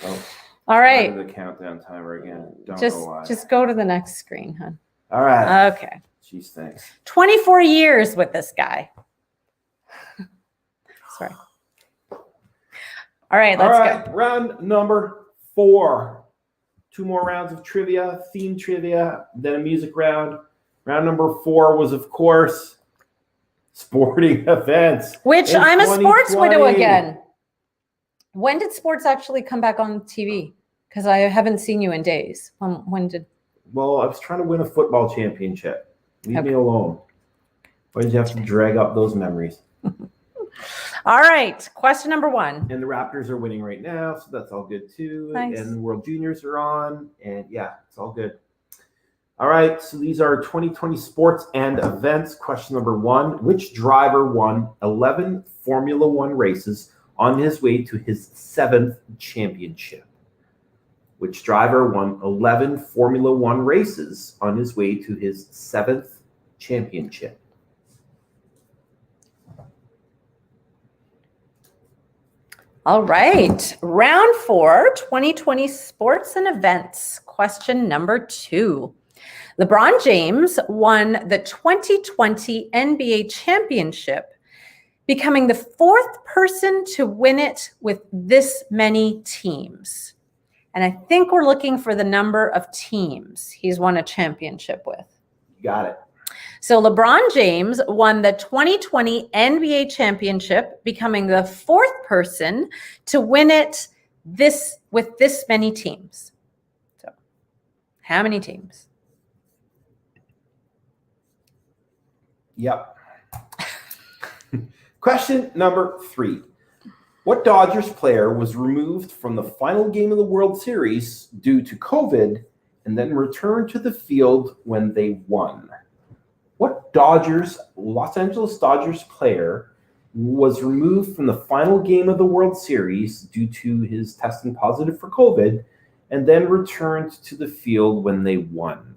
Speaker 2: Oh,
Speaker 1: All right.
Speaker 2: the countdown timer again. Don't know why.
Speaker 1: Just go to the next screen, hon.
Speaker 2: All right.
Speaker 1: Okay.
Speaker 2: Jeez, thanks.
Speaker 1: 24 years with this guy. Sorry. All right, let's go.
Speaker 2: Round number 4. 2 more rounds of trivia, theme trivia, then a music round. Round number 4 was, of course, sporting events.
Speaker 1: Which
Speaker 2: in
Speaker 1: I'm a sports
Speaker 2: 2020.
Speaker 1: widow again. When did sports actually come back on TV? Because I haven't seen you in days. When did?
Speaker 2: Well, I was trying to win a football championship. Leave
Speaker 1: Okay.
Speaker 2: me alone. Why did you have to drag up those memories?
Speaker 1: All right. Question number 1.
Speaker 2: And the Raptors are winning right now, so that's all good too.
Speaker 1: Nice.
Speaker 2: And the World Juniors are on, and yeah, it's all good. All right, so these are 2020 sports and events. Question number 1. Which driver won 11 Formula One races on his way to his 7th championship? Which driver won 11 Formula One races on his way to his 7th championship?
Speaker 1: All right. Round 4, 2020 sports and events. Question number 2. LeBron James won the 2020 NBA championship, becoming the 4th person to win it with this many teams. And I think we're looking for the number of teams he's won a championship with.
Speaker 2: You got it.
Speaker 1: So LeBron James won the 2020 NBA championship, becoming the 4th person to win it with this many teams. So how many teams?
Speaker 2: Yep. Question number 3. What Dodgers player was removed from the final game of the World Series due to COVID and then returned to the field when they won? What Los Angeles Dodgers player was removed from the final game of the World Series due to his testing positive for COVID and then returned to the field when they won?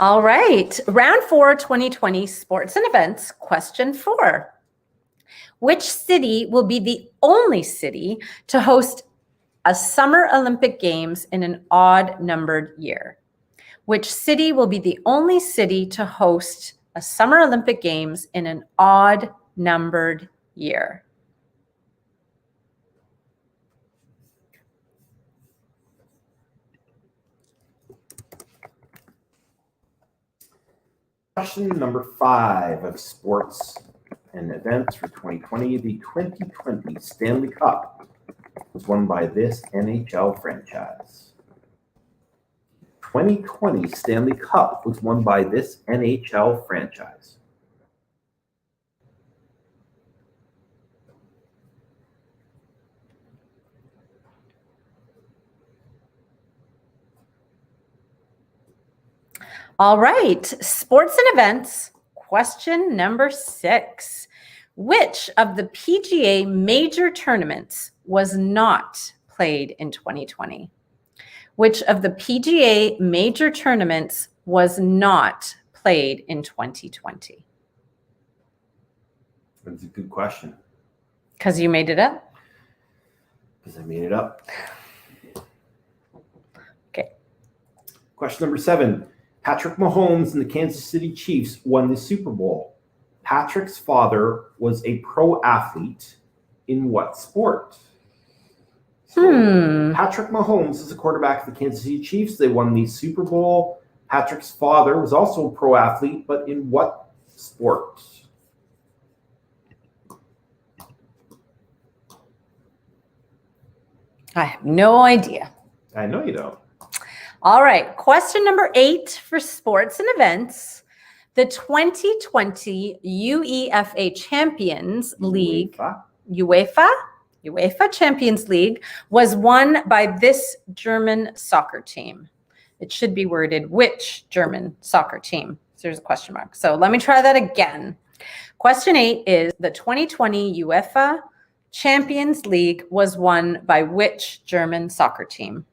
Speaker 1: All right. Round 4, 2020 sports and events. Question 4. Which city will be the only city to host a Summer Olympic Games in an odd-numbered year? Which city will be the only city to host a Summer Olympic Games in an odd-numbered year?
Speaker 2: Question number 5 of sports and events for 2020. The 2020 Stanley Cup was won by this NHL franchise. 2020 Stanley Cup was won by this NHL franchise.
Speaker 1: All right, sports and events. Question number 6. Which of the PGA major tournaments was not played in 2020? Which of the PGA major tournaments was not played in 2020?
Speaker 2: That's a good question.
Speaker 1: Because you made it up?
Speaker 2: Because I made it up.
Speaker 1: Okay.
Speaker 2: Question number 7. Patrick Mahomes and the Kansas City Chiefs won the Super Bowl. Patrick's father was a pro athlete in what sport? Patrick Mahomes is a quarterback of the Kansas City Chiefs. They won the Super Bowl. Patrick's father was also a pro athlete, but in what sport?
Speaker 1: I have no idea.
Speaker 2: I know you don't.
Speaker 1: All right. Question number 8 for sports and events. The 2020 UEFA Champions League, UEFA Champions League was won by this German soccer team. It should be worded, which German soccer team? So there's a question mark. So let me try that again. Question 8 is the 2020 UEFA Champions League was won by which German soccer team?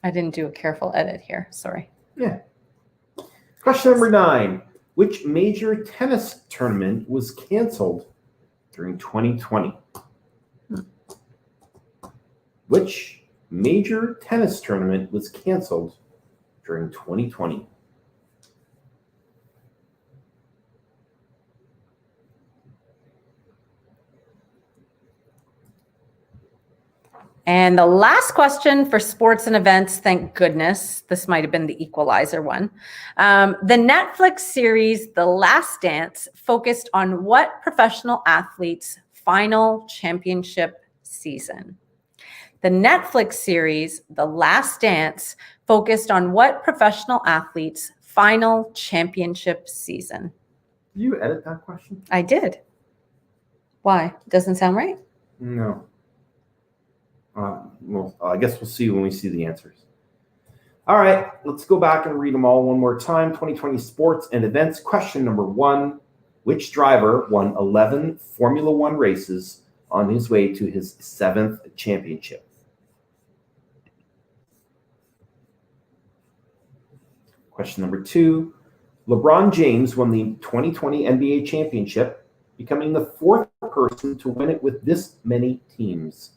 Speaker 1: I didn't do a careful edit here. Sorry.
Speaker 2: Yeah. Question number 9. Which major tennis tournament was canceled during 2020? Which major tennis tournament was canceled during 2020?
Speaker 1: And the last question for sports and events, thank goodness, this might have been the equalizer one. The Netflix series, The Last Dance, focused on what professional athlete's final championship season? The Netflix series, The Last Dance, focused on what professional athlete's final championship season?
Speaker 2: Did you edit that question?
Speaker 1: I did. Why? Doesn't sound right?
Speaker 2: No. Well, I guess we'll see when we see the answers. All right, let's go back and read them all one more time. 2020 sports and events. Question number 1. Which driver won 11 Formula One races on his way to his 7th championship? Question number 2. LeBron James won the 2020 NBA championship, becoming the 4th person to win it with this many teams.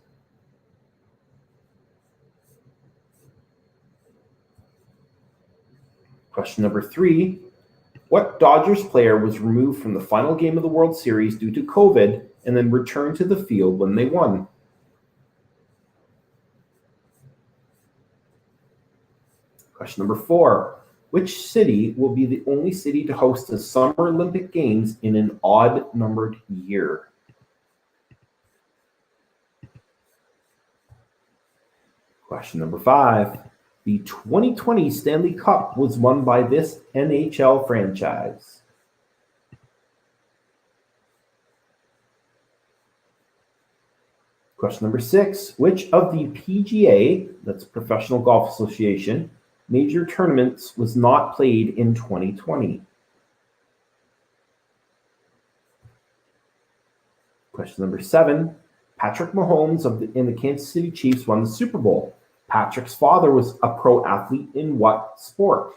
Speaker 2: Question number 3. What Dodgers player was removed from the final game of the World Series due to COVID and then returned to the field when they won? Question number 4. Which city will be the only city to host the Summer Olympic Games in an odd-numbered year? Question number 5. The 2020 Stanley Cup was won by this NHL franchise. Question number 6. Which of the PGA, that's Professional Golf Association, major tournaments was not played in 2020? Question number 7. Patrick Mahomes and the Kansas City Chiefs won the Super Bowl. Patrick's father was a pro athlete in what sport?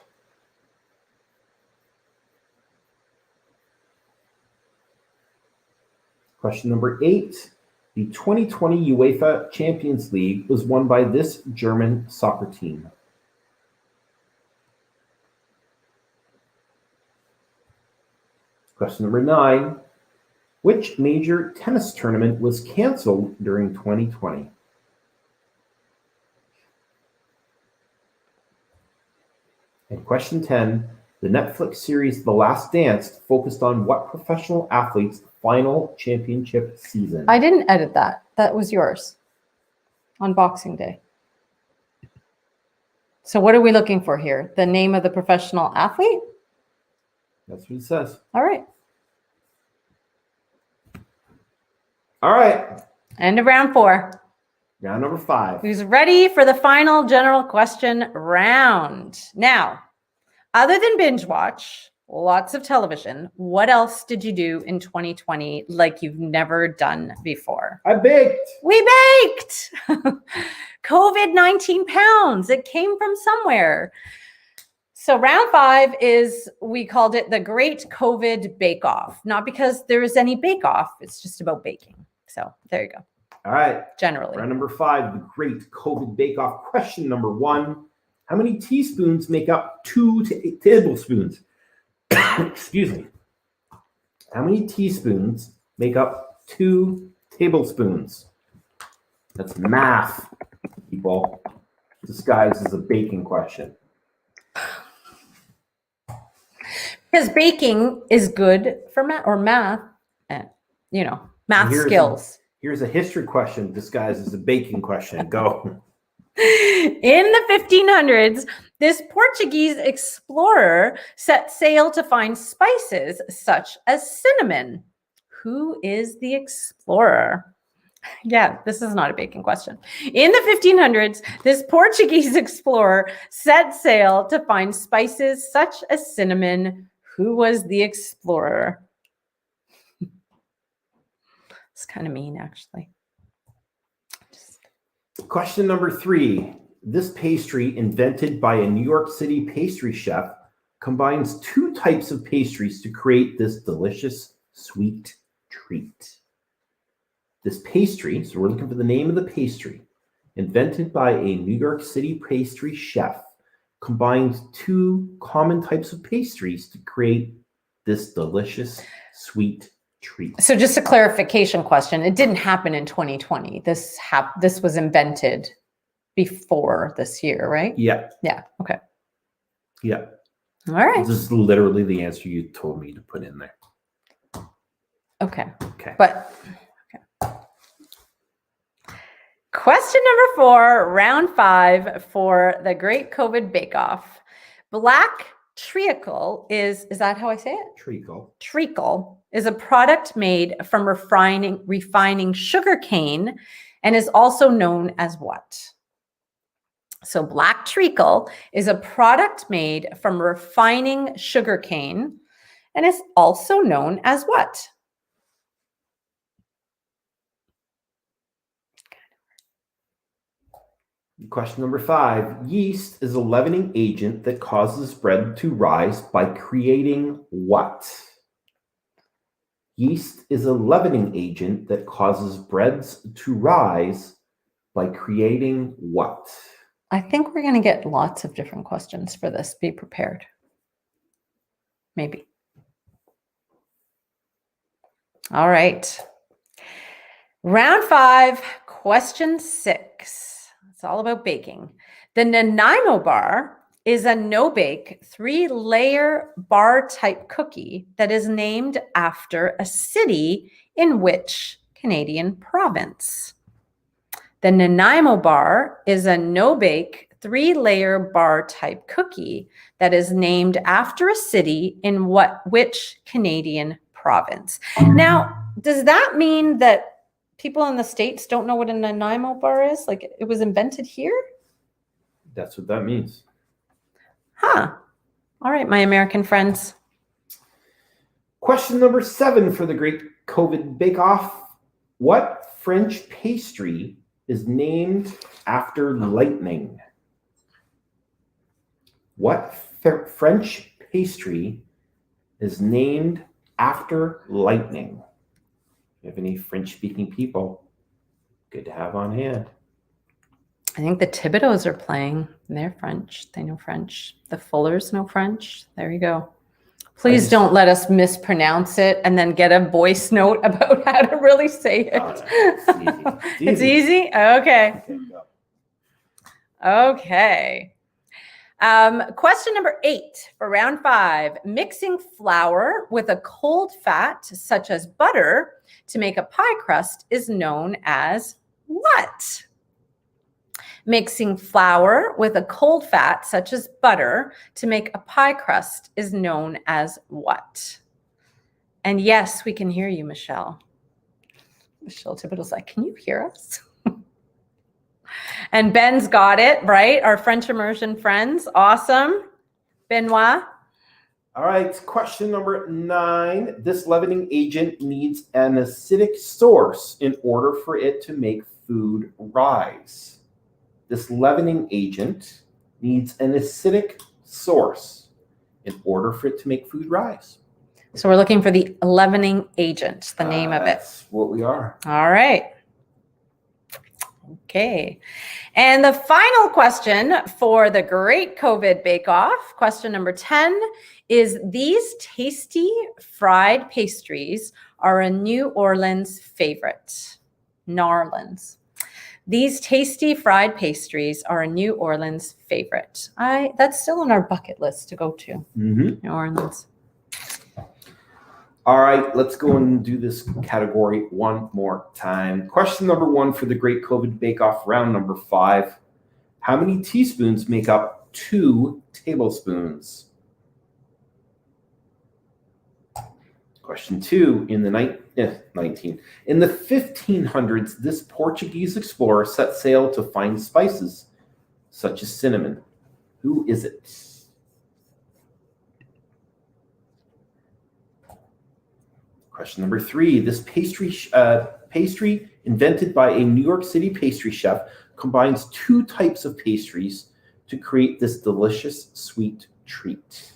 Speaker 2: Question number 8. The 2020 UEFA Champions League was won by this German soccer team. Question number 9. Which major tennis tournament was canceled during 2020? And question 10, the Netflix series The Last Dance focused on what professional athlete's final championship season?
Speaker 1: I didn't edit that. That was yours on Boxing Day. So what are we looking for here? The name of the professional athlete?
Speaker 2: That's what it says.
Speaker 1: All right.
Speaker 2: All right.
Speaker 1: End of round 4.
Speaker 2: Round number 5.
Speaker 1: Who's ready for the final general question round? Now, other than binge watch, lots of television, what else did you do in 2020 like you've never done before?
Speaker 2: I baked.
Speaker 1: We baked. COVID-19 pounds. It came from somewhere. So round 5 is, we called it the Great COVID Bake Off. Not because there is any bake off. It's just about baking. So there you go.
Speaker 2: All right.
Speaker 1: Generally.
Speaker 2: Round number 5, the Great COVID Bake Off. Question number 1. How many teaspoons make up 2 tablespoons? Excuse me. How many teaspoons make up 2 tablespoons? That's math, people, disguised as a baking question.
Speaker 1: Because baking is good for math or math, math skills.
Speaker 2: Here's a history question disguised as a baking question. Go.
Speaker 1: In the 1500s, this Portuguese explorer set sail to find spices such as cinnamon. Who is the explorer? Yeah, this is not a baking question. In the 1500s, this Portuguese explorer set sail to find spices such as cinnamon. Who was the explorer? It's kind of mean, actually.
Speaker 2: Question number 3. This pastry, invented by a New York City pastry chef, combines 2 types of pastries to create this delicious sweet treat. This pastry, so we're looking for the name of the pastry, invented by a New York City pastry chef, combines 2 common types of pastries to create this delicious sweet treat.
Speaker 1: So just a clarification question. It didn't happen in 2020. This was invented before this year, right?
Speaker 2: Yeah.
Speaker 1: Yeah. Okay.
Speaker 2: Yeah.
Speaker 1: All right.
Speaker 2: This is literally the answer you told me to put in there.
Speaker 1: Okay.
Speaker 2: Okay.
Speaker 1: But okay. Question number 4, round 5 for the Great COVID Bake Off. Black treacle is that how I say it?
Speaker 2: Treacle.
Speaker 1: Treacle is a product made from refining sugar cane and is also known as what? So black treacle is a product made from refining sugar cane and is also known as what?
Speaker 2: Question number 5. Yeast is a leavening agent that causes bread to rise by creating what? Yeast is a leavening agent that causes breads to rise by creating what?
Speaker 1: I think we're going to get lots of different questions for this. Be prepared. Maybe. All right. Round 5, question 6. It's all about baking. The Nanaimo bar is a no-bake 3-layer bar-type cookie that is named after a city in which Canadian province? The Nanaimo bar is a no-bake 3-layer bar-type cookie that is named after a city in which Canadian province? Now, does that mean that people in the States don't know what a Nanaimo bar is? Like it was invented here?
Speaker 2: That's what that means.
Speaker 1: Huh. All right, my American friends.
Speaker 2: Question number 7 for the Great COVID Bake Off. What French pastry is named after lightning? What French pastry is named after lightning? If you have any French-speaking people, good to have on hand.
Speaker 1: I think the Thibodeaux are playing. They're French. They know French. The Fullers know French. There you go. Please don't let us mispronounce it and then get a voice note about how to really say it. It's easy? Okay. Okay. Question number 8 for round 5. Mixing flour with a cold fat, such as butter, to make a pie crust is known as what? Mixing flour with a cold fat, such as butter, to make a pie crust is known as what? And yes, we can hear you, Michelle. Michelle Thibodeau's like, can you hear us? And Ben's got it, right? Our French immersion friends. Awesome. Benoit.
Speaker 2: All right, question number 9. This leavening agent needs an acidic source in order for it to make food rise. This leavening agent needs an acidic source in order for it to make food rise.
Speaker 1: So we're looking for the leavening agent, the name of it.
Speaker 2: That's what we are.
Speaker 1: All right. Okay. And the final question for the Great COVID Bake Off, question number 10, is these tasty fried pastries are a New Orleans favorite. Narlands. These tasty fried pastries are a New Orleans favorite. That's still on our bucket list to go to. New Orleans.
Speaker 2: All right, let's go and do this category one more time. Question number 1 for the Great COVID Bake Off, round number 5. How many teaspoons make up 2 tablespoons? Question 2, in the 1500s, this Portuguese explorer set sail to find spices such as cinnamon. Who is it? Question number 3, this pastry invented by a New York City pastry chef combines 2 types of pastries to create this delicious sweet treat.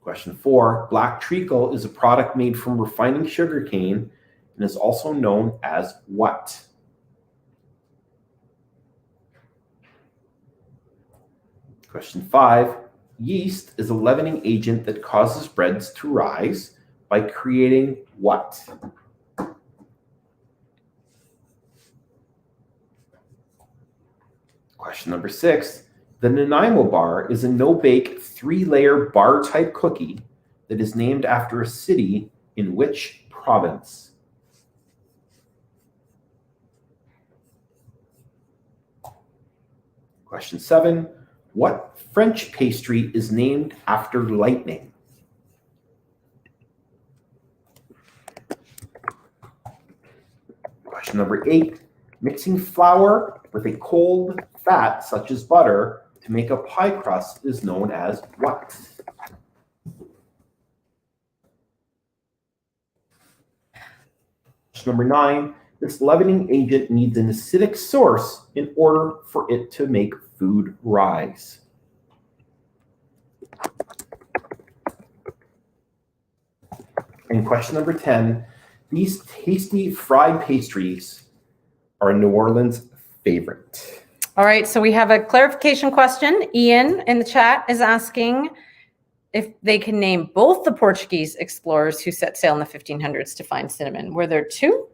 Speaker 2: Question 4, black treacle is a product made from refining sugarcane and is also known as what? Question 5, yeast is a leavening agent that causes breads to rise by creating what? Question number 6. The Nanaimo bar is a no-bake 3-layer bar-type cookie that is named after a city in which province? Question 7. What French pastry is named after lightning? Question number 8. Mixing flour with a cold fat, such as butter, to make a pie crust is known as what? Question number 9. This leavening agent needs an acidic source in order for it to make food rise. And question number 10, these tasty fried pastries are a New Orleans favorite.
Speaker 1: All right, so we have a clarification question. Ian in the chat is asking if they can name both the Portuguese explorers who set sail in the 1500s to find cinnamon. Were there 2?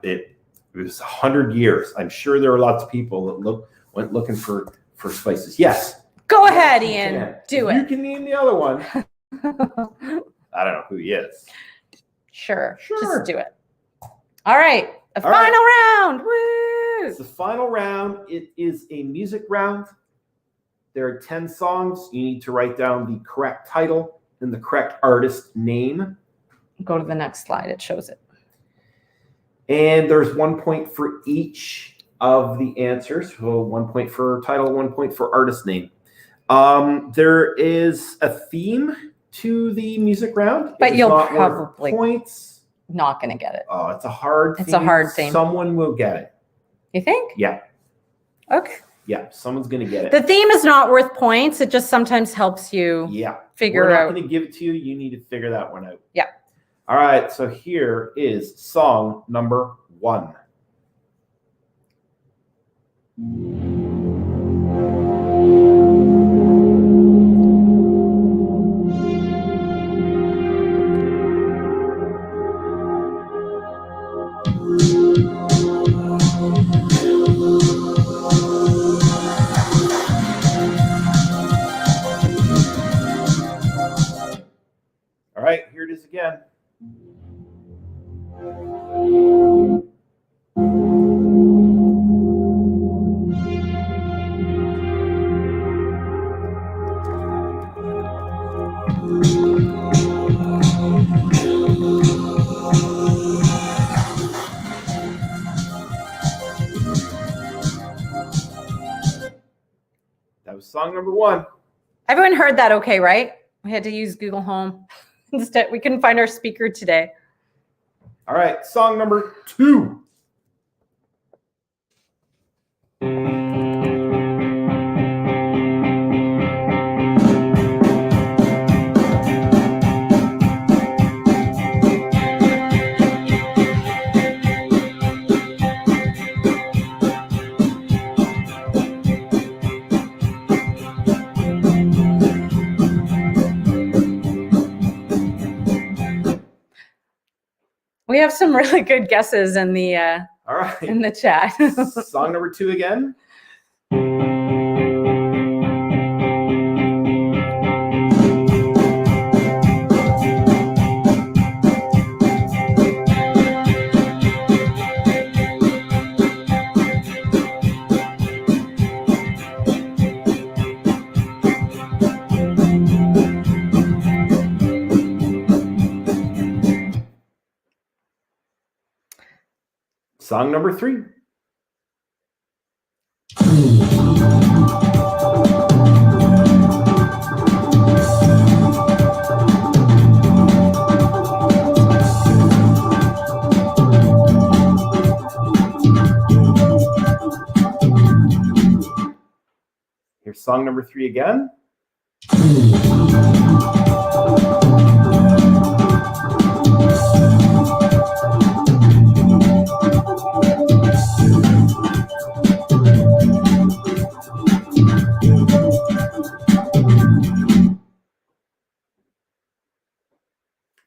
Speaker 2: It was 100 years. I'm sure there were lots of people that went looking for spices. Yes.
Speaker 1: Go ahead, Ian. Do
Speaker 2: You
Speaker 1: it.
Speaker 2: can name the other one. I don't know who he is.
Speaker 1: Sure.
Speaker 2: Sure.
Speaker 1: Just do it. All right. The
Speaker 2: All
Speaker 1: final round. Woo!
Speaker 2: It's the final round. It is a music round. There are 10 songs. You need to write down the correct title and the correct artist name.
Speaker 1: Go to the next slide. It shows it.
Speaker 2: And there's 1 point for each of the answers. So 1 point for title, 1 point for artist name. There is a theme to the music round.
Speaker 1: But
Speaker 2: It is
Speaker 1: you'll
Speaker 2: not worth
Speaker 1: probably
Speaker 2: points.
Speaker 1: not going to get it.
Speaker 2: Oh, it's a hard theme.
Speaker 1: It's a hard theme.
Speaker 2: Someone will get it.
Speaker 1: You think?
Speaker 2: Yeah.
Speaker 1: Okay.
Speaker 2: Yeah. Someone's going to get it.
Speaker 1: The theme is not worth points. It just sometimes helps you
Speaker 2: Yeah.
Speaker 1: figure
Speaker 2: We're not
Speaker 1: out.
Speaker 2: going to give it to you. You need to figure that one out.
Speaker 1: Yeah.
Speaker 2: All right. So here is song number 1. All right, here it is again. Song number 1.
Speaker 1: Everyone heard that okay, right? We had to use Google Home. Instead, we couldn't find our speaker today.
Speaker 2: All right, song number 2.
Speaker 1: We have some really good guesses in the
Speaker 2: All right.
Speaker 1: in the chat.
Speaker 2: Song number 2 again. Song number 3. Here's song number 3 again.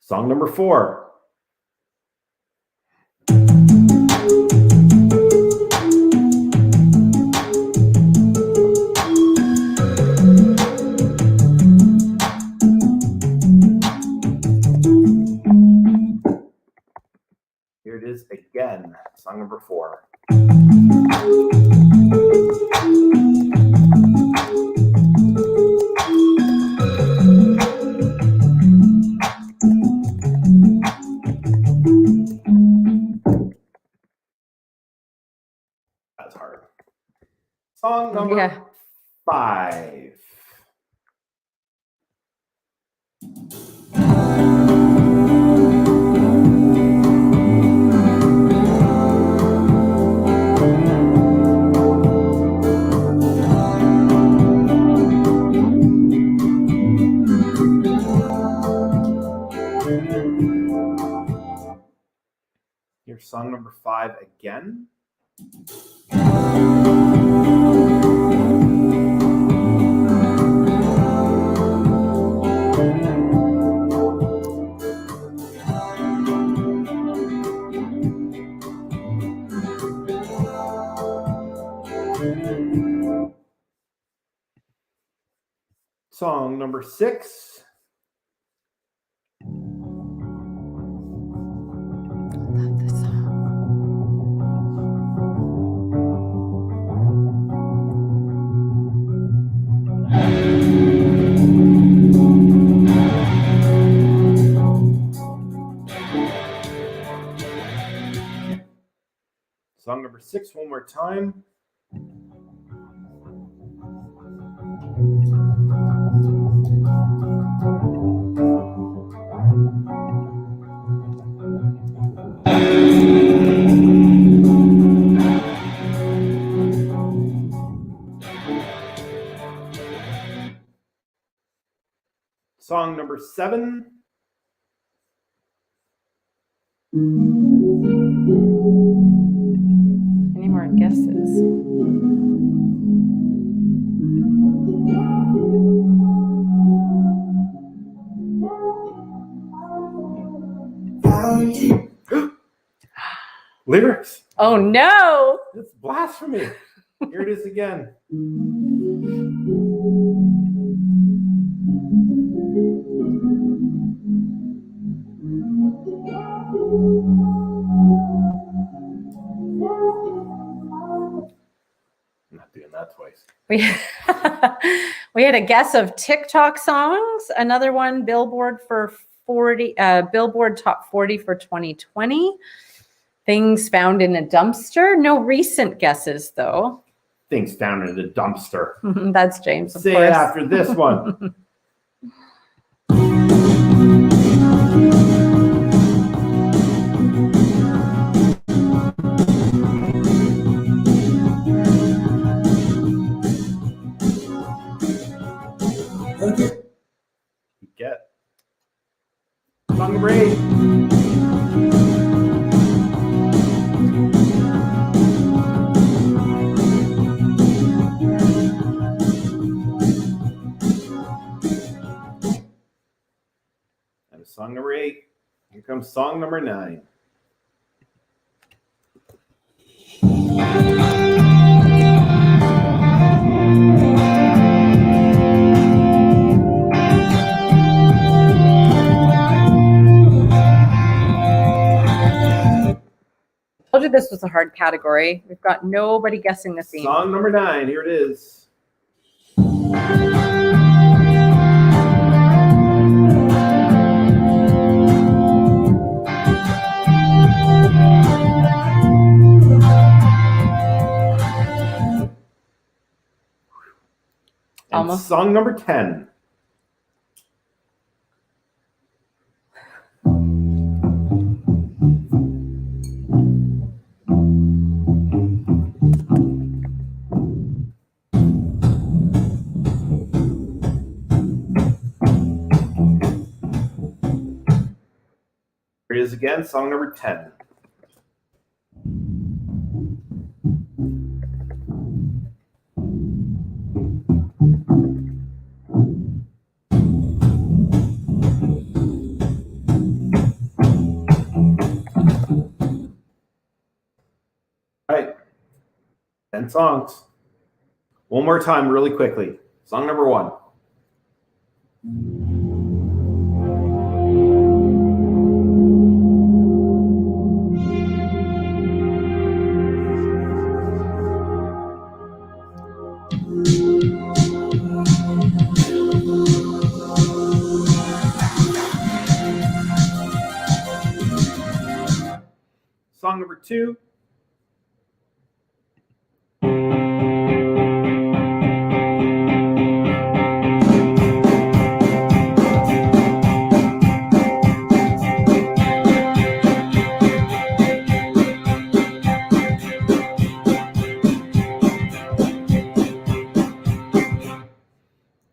Speaker 2: Song number 4. Here it is again, song number 4. That's hard. Song number 5. Here's song number 5 again. Song number 6.
Speaker 1: Love this song.
Speaker 2: Song number 6, one more time. Song number 7.
Speaker 1: Any more guesses?
Speaker 2: Lyrics.
Speaker 1: Oh no!
Speaker 2: It's blasphemy. Here it is again. I'm not doing that twice.
Speaker 1: We had a guess of TikTok songs. Another one, Billboard for 40, Billboard Top 40 for 2020. Things found in a dumpster. No recent guesses though.
Speaker 2: thing's found in the dumpster.
Speaker 1: That's James, of
Speaker 2: Say
Speaker 1: course.
Speaker 2: it after this one. You get song number 8. That is song number 8. Here comes song number 9.
Speaker 1: I told you this was a hard category. We've got nobody guessing the theme.
Speaker 2: Song number 9. Here it is. And
Speaker 1: Almost.
Speaker 2: song number 10. Here it is again, song number 10. All right, 10 songs. One more time, really quickly. Song number 1. Song number 2.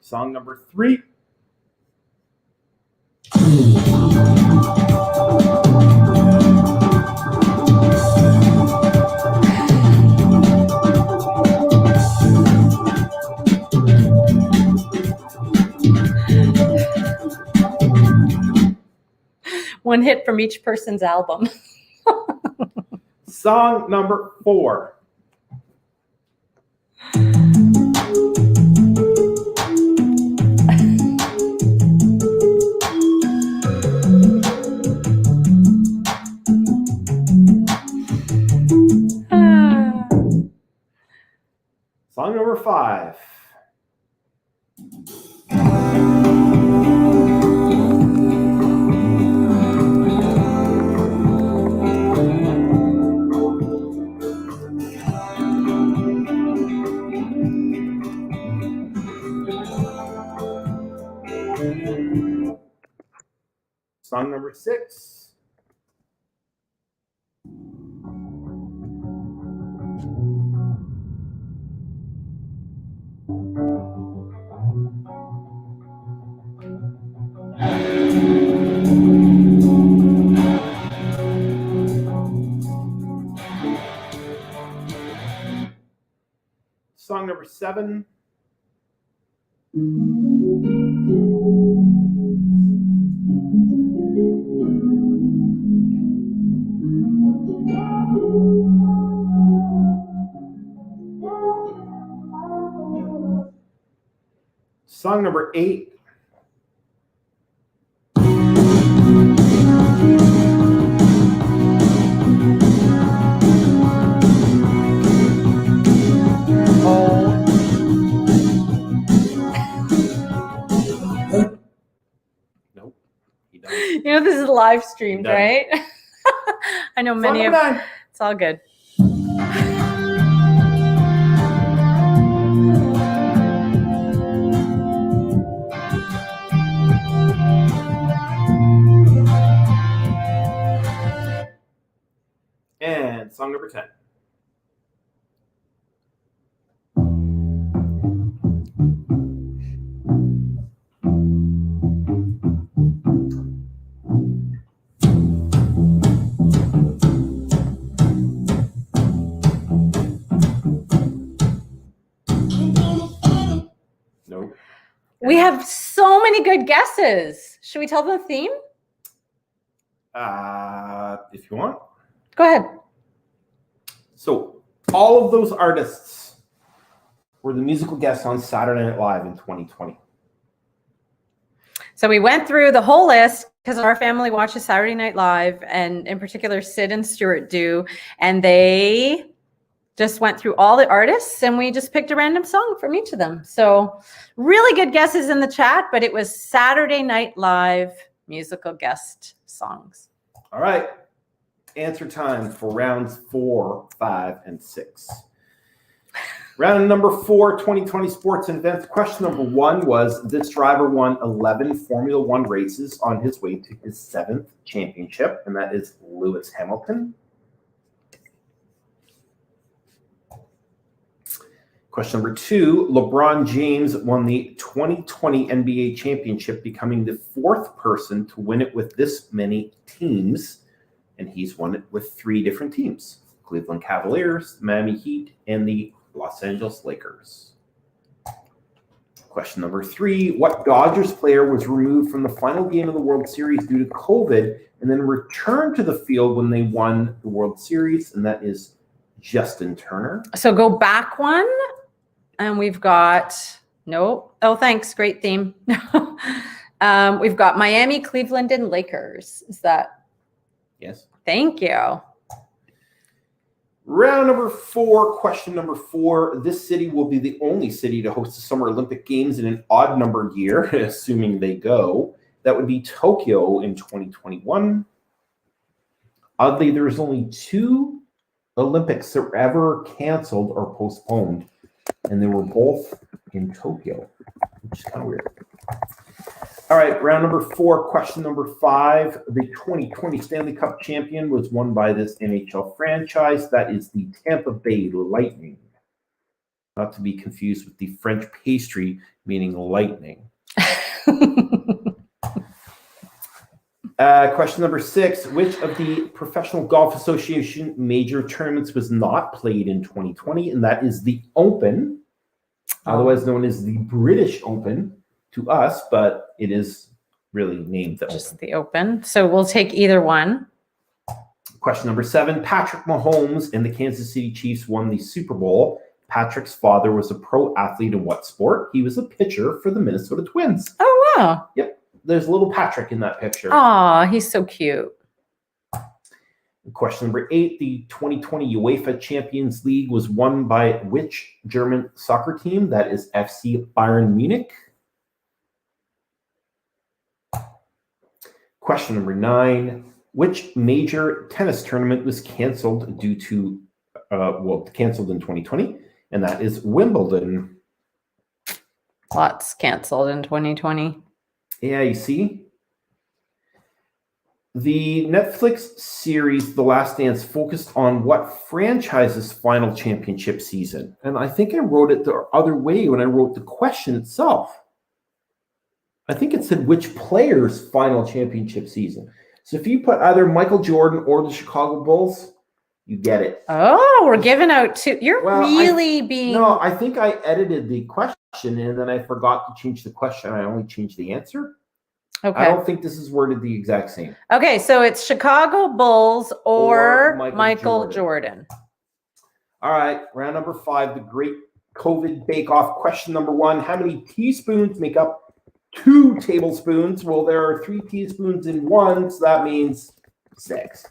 Speaker 2: Song number 3.
Speaker 1: One hit from each person's album.
Speaker 2: Song number 4. Song number 5. Song number 6. Song number 7. Song number 8. Nope.
Speaker 1: You know, this is live streamed, right? I know many of
Speaker 2: Song number 9.
Speaker 1: it's all good.
Speaker 2: And song number 10. Nope.
Speaker 1: We have so many good guesses. Should we tell them the theme?
Speaker 2: If you want.
Speaker 1: Go ahead.
Speaker 2: So all of those artists were the musical guests on Saturday Night Live in 2020.
Speaker 1: So we went through the whole list because our family watches Saturday Night Live, and in particular, Sid and Stuart do. And they just went through all the artists, and we just picked a random song from each of them. So really good guesses in the chat, but it was Saturday Night Live musical guest songs.
Speaker 2: All right. Answer time for rounds 4, 5, and 6. Round number 4, 2020 sports and events. Question number 1 was, this driver won 11 Formula One races on his way to his 7th championship, and that is Lewis Hamilton. Question number 2, LeBron James won the 2020 NBA championship, becoming the 4th person to win it with this many teams. And he's won it with 3 different teams: Cleveland Cavaliers, Miami Heat, and the Los Angeles Lakers. Question number 3, what Dodgers player was removed from the final game of the World Series due to COVID and then returned to the field when they won the World Series? And that is Justin Turner.
Speaker 1: So go back one, and we've got, nope. Oh, thanks. Great theme. We've got Miami, Cleveland, and Lakers. Is that?
Speaker 2: Yes.
Speaker 1: Thank you.
Speaker 2: Round number 4, question number 4. This city will be the only city to host the Summer Olympic Games in an odd numbered year, assuming they go. That would be Tokyo in 2021. Oddly, there's only 2 Olympics that were ever canceled or postponed, and they were both in Tokyo, which is kind of weird. All right, round number 4, question number 5. The 2020 Stanley Cup champion was won by this NHL franchise. That is the Tampa Bay Lightning. Not to be confused with the French pastry meaning lightning. Question number 6. Which of the Professional Golf Association major tournaments was not played in 2020? And that is the Open, otherwise known as the British Open to us, but it is really named the
Speaker 1: Just
Speaker 2: Open.
Speaker 1: the Open. So we'll take either one.
Speaker 2: Question number 7. Patrick Mahomes and the Kansas City Chiefs won the Super Bowl. Patrick's father was a pro athlete in what sport? He was a pitcher for the Minnesota Twins.
Speaker 1: Oh, wow.
Speaker 2: Yep. There's little Patrick in that picture.
Speaker 1: Aw, he's so cute.
Speaker 2: Question number 8. The 2020 UEFA Champions League was won by which German soccer team? That is FC Bayern Munich. Question number 9. Which major tennis tournament was canceled due to, canceled in 2020? And that is Wimbledon.
Speaker 1: Lots canceled in 2020.
Speaker 2: Yeah, you see? The Netflix series The Last Dance focused on what franchise's final championship season? And I think I wrote it the other way when I wrote the question itself. I think it said which player's final championship season. So if you put either Michael Jordan or the Chicago Bulls, you get it.
Speaker 1: Oh, we're giving out 2. You're
Speaker 2: Well,
Speaker 1: really being...
Speaker 2: No, I think I edited the question and then I forgot to change the question. I only changed the answer.
Speaker 1: Okay.
Speaker 2: I don't think this is worded the exact same.
Speaker 1: Okay, so it's Chicago Bulls or
Speaker 2: Michael
Speaker 1: Michael Jordan.
Speaker 2: All right, round number 5, the great COVID bake-off. Question number 1, how many teaspoons make up 2 tablespoons? Well, there are 3 teaspoons in 1, so that means 6.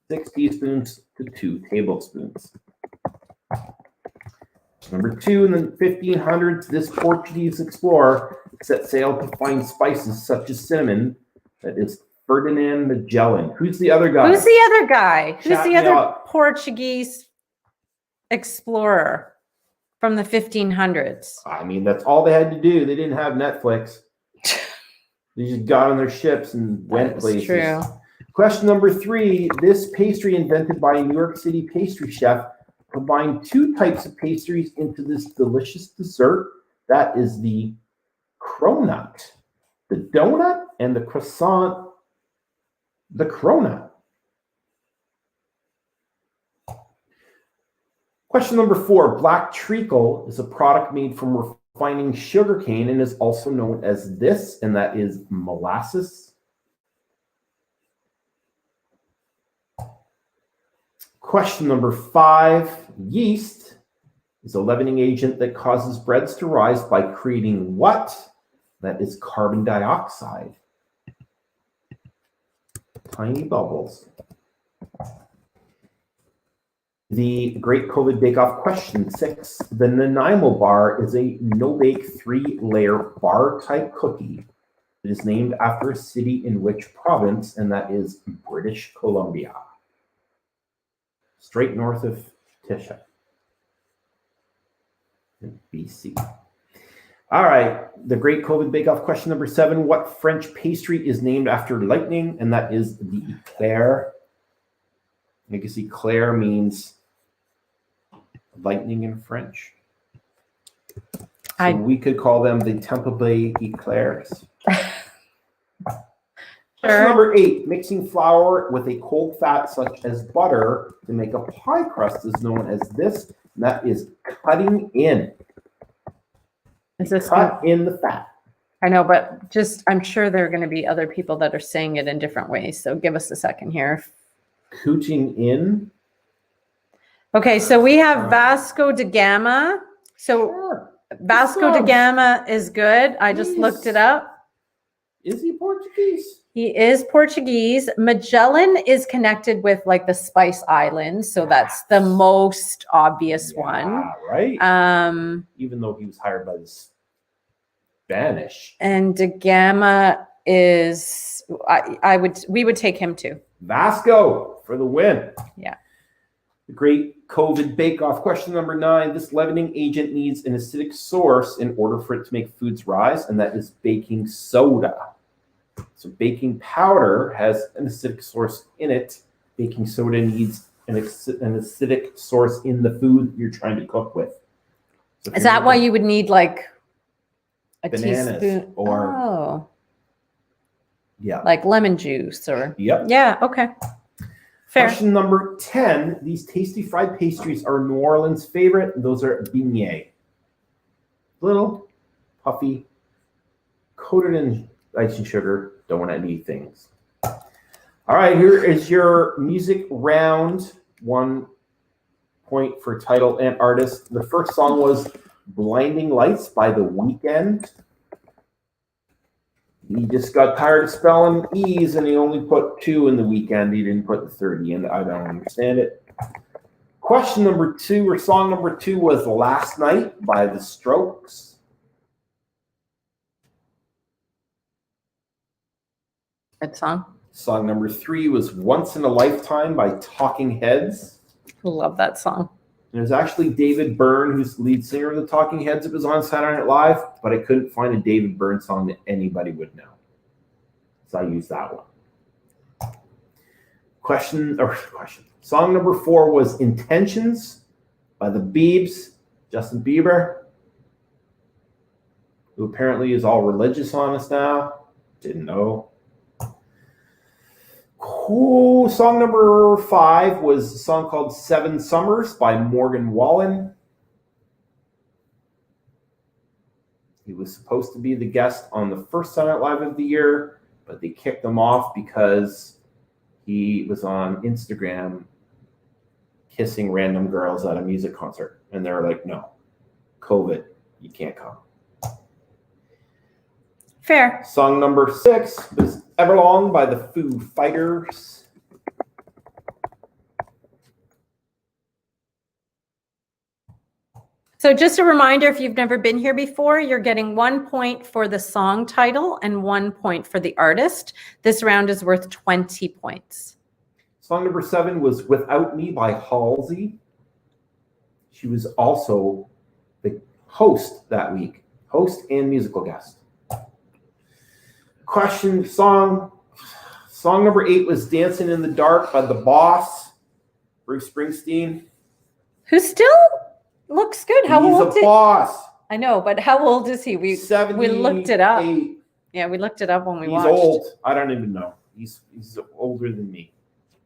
Speaker 2: 6 teaspoons to 2 tablespoons. Number 2, in the 1500s, this Portuguese explorer set sail to find spices such as cinnamon. That is Ferdinand Magellan. Who's the other guy?
Speaker 1: Who's the other guy? Who's
Speaker 2: Chat
Speaker 1: the
Speaker 2: me
Speaker 1: other
Speaker 2: up.
Speaker 1: Portuguese explorer from the 1500s?
Speaker 2: I mean, that's all they had to do. They didn't have Netflix. They just got on their ships and went
Speaker 1: That is
Speaker 2: places.
Speaker 1: true.
Speaker 2: Question number 3. This pastry invented by a New York City pastry chef combined 2 types of pastries into this delicious dessert. That is the cronut. The donut and the croissant, the cronut. Question number 4. Black treacle is a product made from refining sugarcane and is also known as this, and that is molasses. Question number 5. Yeast is a leavening agent that causes breads to rise by creating what? That is carbon dioxide. Tiny bubbles. The Great COVID Bake Off question 6. The Nanaimo bar is a no-bake 3-layer bar-type cookie. It is named after a city in which province, and that is British Columbia. Straight north of Tisha in BC. All right, the Great COVID Bake Off question number 7. What French pastry is named after lightning, and that is the eclair. I guess eclair means lightning in French. So we could call them the Tampa Bay eclairs. Question number 8. Mixing flour with a cold fat such as butter to make a pie crust is known as this, and that is cutting in.
Speaker 1: Is this
Speaker 2: Cut in the fat.
Speaker 1: I know, but just I'm sure there are going to be other people that are saying it in different ways. So give us a second here.
Speaker 2: Cooting in.
Speaker 1: Okay, so we have Vasco da Gama. So
Speaker 2: Sure.
Speaker 1: Vasco da Gama is good. I just looked it up.
Speaker 2: Is he Portuguese?
Speaker 1: He is Portuguese. Magellan is connected with like the Spice Islands, so that's the most obvious one.
Speaker 2: Right. Even though he was hired by the Spanish.
Speaker 1: And da Gama is we would take him too.
Speaker 2: Vasco for the win.
Speaker 1: Yeah.
Speaker 2: The Great COVID Bake Off question number 9. This leavening agent needs an acidic source in order for it to make foods rise, and that is baking soda. So baking powder has an acidic source in it. Baking soda needs an acidic source in the food you're trying to cook with. So
Speaker 1: Is that why you would need like a
Speaker 2: bananas
Speaker 1: teaspoon?
Speaker 2: or yeah,
Speaker 1: like lemon juice or
Speaker 2: yep.
Speaker 1: Yeah, okay. Fair.
Speaker 2: Question number 10. These tasty fried pastries are New Orleans' favorite. And those are beignets. Little, puffy, coated in icing sugar, donut-y things. All right, here is your music round. 1 point for title and artist. The first song was Blinding Lights by The Weeknd. He just got tired of spelling E's and he only put 2 in The Weeknd. He didn't put the 30 in. I don't understand it. Question number 2, or song number 2, was Last Night by The Strokes.
Speaker 1: Good song.
Speaker 2: Song number 3 was Once in a Lifetime by Talking Heads.
Speaker 1: Love that song.
Speaker 2: There's actually David Byrne, who's the lead singer of the Talking Heads. It was on Saturday Night Live, but I couldn't find a David Byrne song that anybody would know. So I used that one. Question. Song number 4 was Intentions by the Biebs, Justin Bieber, who apparently is all religious on us now. Didn't know. Cool. Song number 5 was a song called 7 Summers by Morgan Wallen. He was supposed to be the guest on the first Saturday Night Live of the year, but they kicked him off because he was on Instagram kissing random girls at a music concert. And they were like, no, COVID, you can't come.
Speaker 1: Fair.
Speaker 2: Song number 6 was Everlong by the Foo Fighters.
Speaker 1: So just a reminder, if you've never been here before, you're getting 1 point for the song title and 1 point for the artist. This round is worth 20 points.
Speaker 2: Song number 7 was Without Me by Halsey. She was also the host that week, host and musical guest. Question song Song number 8 was Dancing in the Dark by The Boss, Bruce Springsteen.
Speaker 1: Who still looks good. How
Speaker 2: He's
Speaker 1: old
Speaker 2: a boss.
Speaker 1: I know, but how old is he? We looked it up.
Speaker 2: 78.
Speaker 1: Yeah, we looked it up when we
Speaker 2: He's
Speaker 1: watched.
Speaker 2: old. I don't even know. He's older than me.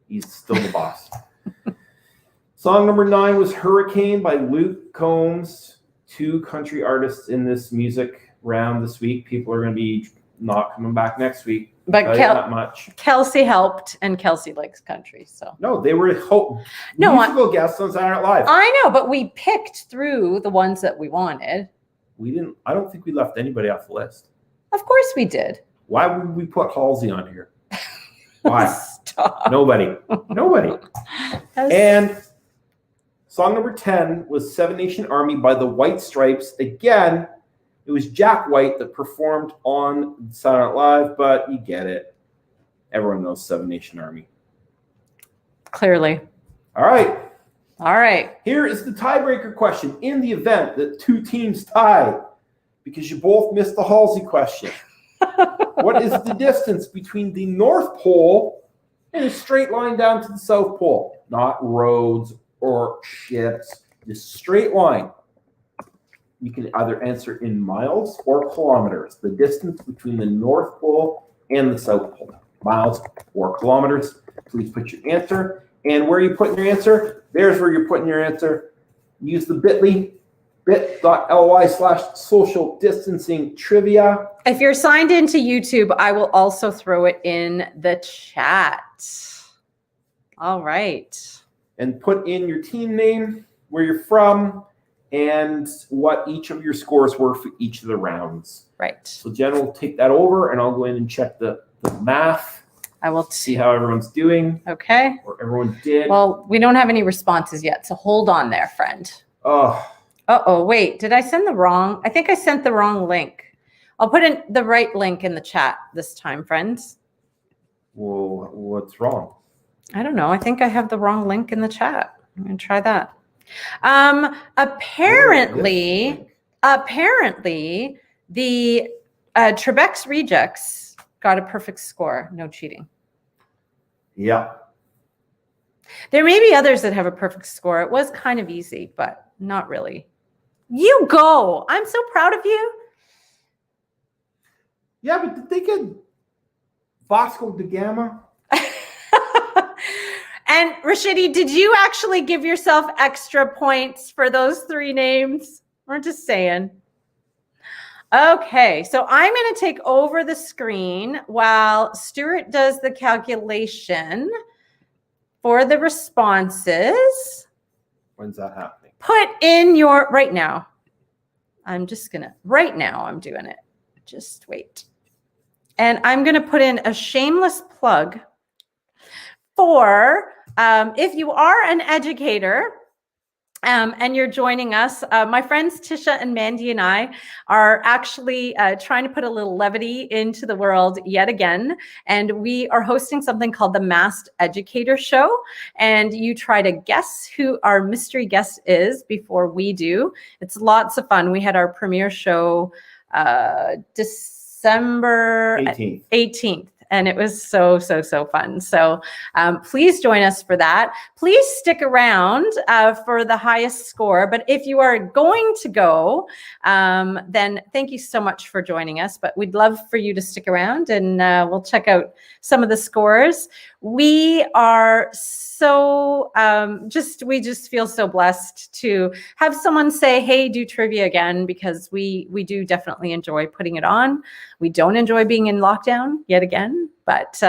Speaker 2: He's still the boss. Song number 9 was Hurricane by Luke Combs. 2 country artists in this music round this week. People are going to be not coming back next week.
Speaker 1: But
Speaker 2: Not much.
Speaker 1: Kelsey helped, and Kelsey likes country. So
Speaker 2: No, they were musical guests on Saturday Night Live.
Speaker 1: I know, but we picked through the ones that we wanted.
Speaker 2: We didn't. I don't think we left anybody off the list.
Speaker 1: Of course we did.
Speaker 2: Why would we put Halsey on here? Why?
Speaker 1: Stop.
Speaker 2: Nobody. And song number 10 was Seven Nation Army by the White Stripes. Again, it was Jack White that performed on Saturday Night Live, but you get it. Everyone knows Seven Nation Army.
Speaker 1: Clearly.
Speaker 2: All right. Here is the tiebreaker question. In the event that 2 teams tie, because you both missed the Halsey question, what is the distance between the North Pole and a straight line down to the South Pole? Not roads or ships. This straight line. You can either answer in miles or kilometers. The distance between the North Pole and the South Pole. Miles or kilometers. Please put your answer. And where are you putting your answer? There's where you're putting your answer. Use the bit.ly/social distancing trivia.
Speaker 1: If you're signed into YouTube, I will also throw it in the chat. All right.
Speaker 2: And put in your team name, where you're from, and what each of your scores were for each of the rounds.
Speaker 1: Right.
Speaker 2: So Jen will take that over, and I'll go in and check the math.
Speaker 1: I will
Speaker 2: see how everyone's doing.
Speaker 1: Okay.
Speaker 2: Or everyone did.
Speaker 1: Well, we don't have any responses yet, so hold on there, friend.
Speaker 2: Oh.
Speaker 1: Uh-oh, wait. Did I send the wrong? I think I sent the wrong link. I'll put in the right link in the chat this time, friends.
Speaker 2: Well, what's wrong?
Speaker 1: I don't know. I think I have the wrong link in the chat. I'm going to try that. Apparently, the Trebek's Rejects got a perfect score. No cheating.
Speaker 2: Yeah.
Speaker 1: There may be others that have a perfect score. It was kind of easy, but not really. You go. I'm so proud of you.
Speaker 2: Yeah, but did they get Vasco da Gama?
Speaker 1: And Rashidi, did you actually give yourself extra points for those 3 names? We're just saying. Okay, so I'm going to take over the screen while Stuart does the calculation for the responses.
Speaker 2: When's that happening?
Speaker 1: Put in your, right now. I'm doing it. Just wait. And I'm going to put in a shameless plug for if you are an educator and you're joining us, my friends Tisha and Mandy and I are actually trying to put a little levity into the world yet again. And we are hosting something called the Masked Educator Show. And you try to guess who our mystery guest is before we do. It's lots of fun. We had our premiere show December 18th. And it was so fun. So please join us for that. Please stick around for the highest score. But if you are going to go, then thank you so much for joining us. But we'd love for you to stick around and we'll check out some of the scores. We are so we just feel so blessed to have someone say, hey, do trivia again, because we do definitely enjoy putting it on. We don't enjoy being in lockdown yet again, but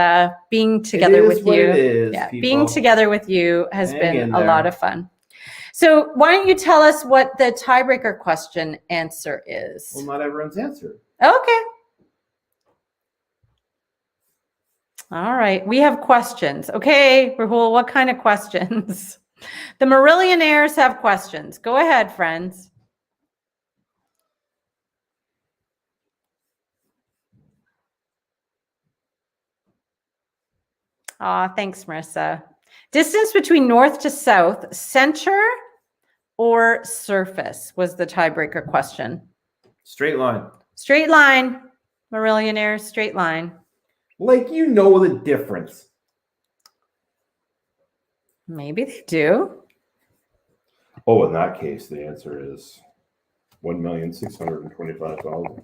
Speaker 1: being together with you, being together with you has been a lot of fun. So why don't you tell us what the tiebreaker question answer is?
Speaker 2: Well, not everyone's answered.
Speaker 1: Okay. All right, we have questions. Okay, Rahul, what kind of questions? The Marillionaires have questions. Go ahead, friends. Thanks, Marissa. Distance between north to south, center or surface was the tiebreaker question.
Speaker 2: Straight line.
Speaker 1: Straight line, Marillionaires, straight line.
Speaker 2: Like, you know the difference.
Speaker 1: Maybe they do.
Speaker 2: Oh, in that case, the answer is 1,625,000.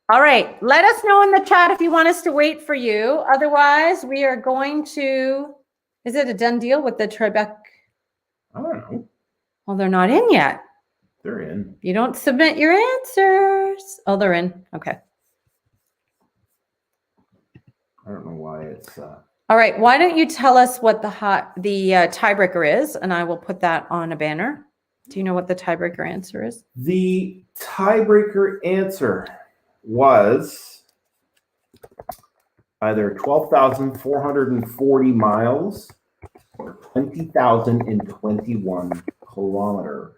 Speaker 1: All right. Let us know in the chat if you want us to wait for you. Otherwise, we are going to. Is it a done deal with the Tribeca?
Speaker 2: I don't know.
Speaker 1: Well, they're not in yet.
Speaker 2: They're in.
Speaker 1: You don't submit your answers. Oh, they're in. Okay.
Speaker 2: I don't know why it's.
Speaker 1: All right. Why don't you tell us what the tiebreaker is, and I will put that on a banner. Do you know what the tiebreaker answer is?
Speaker 2: The tiebreaker answer was either 12,440 miles or 20,021 kilometers.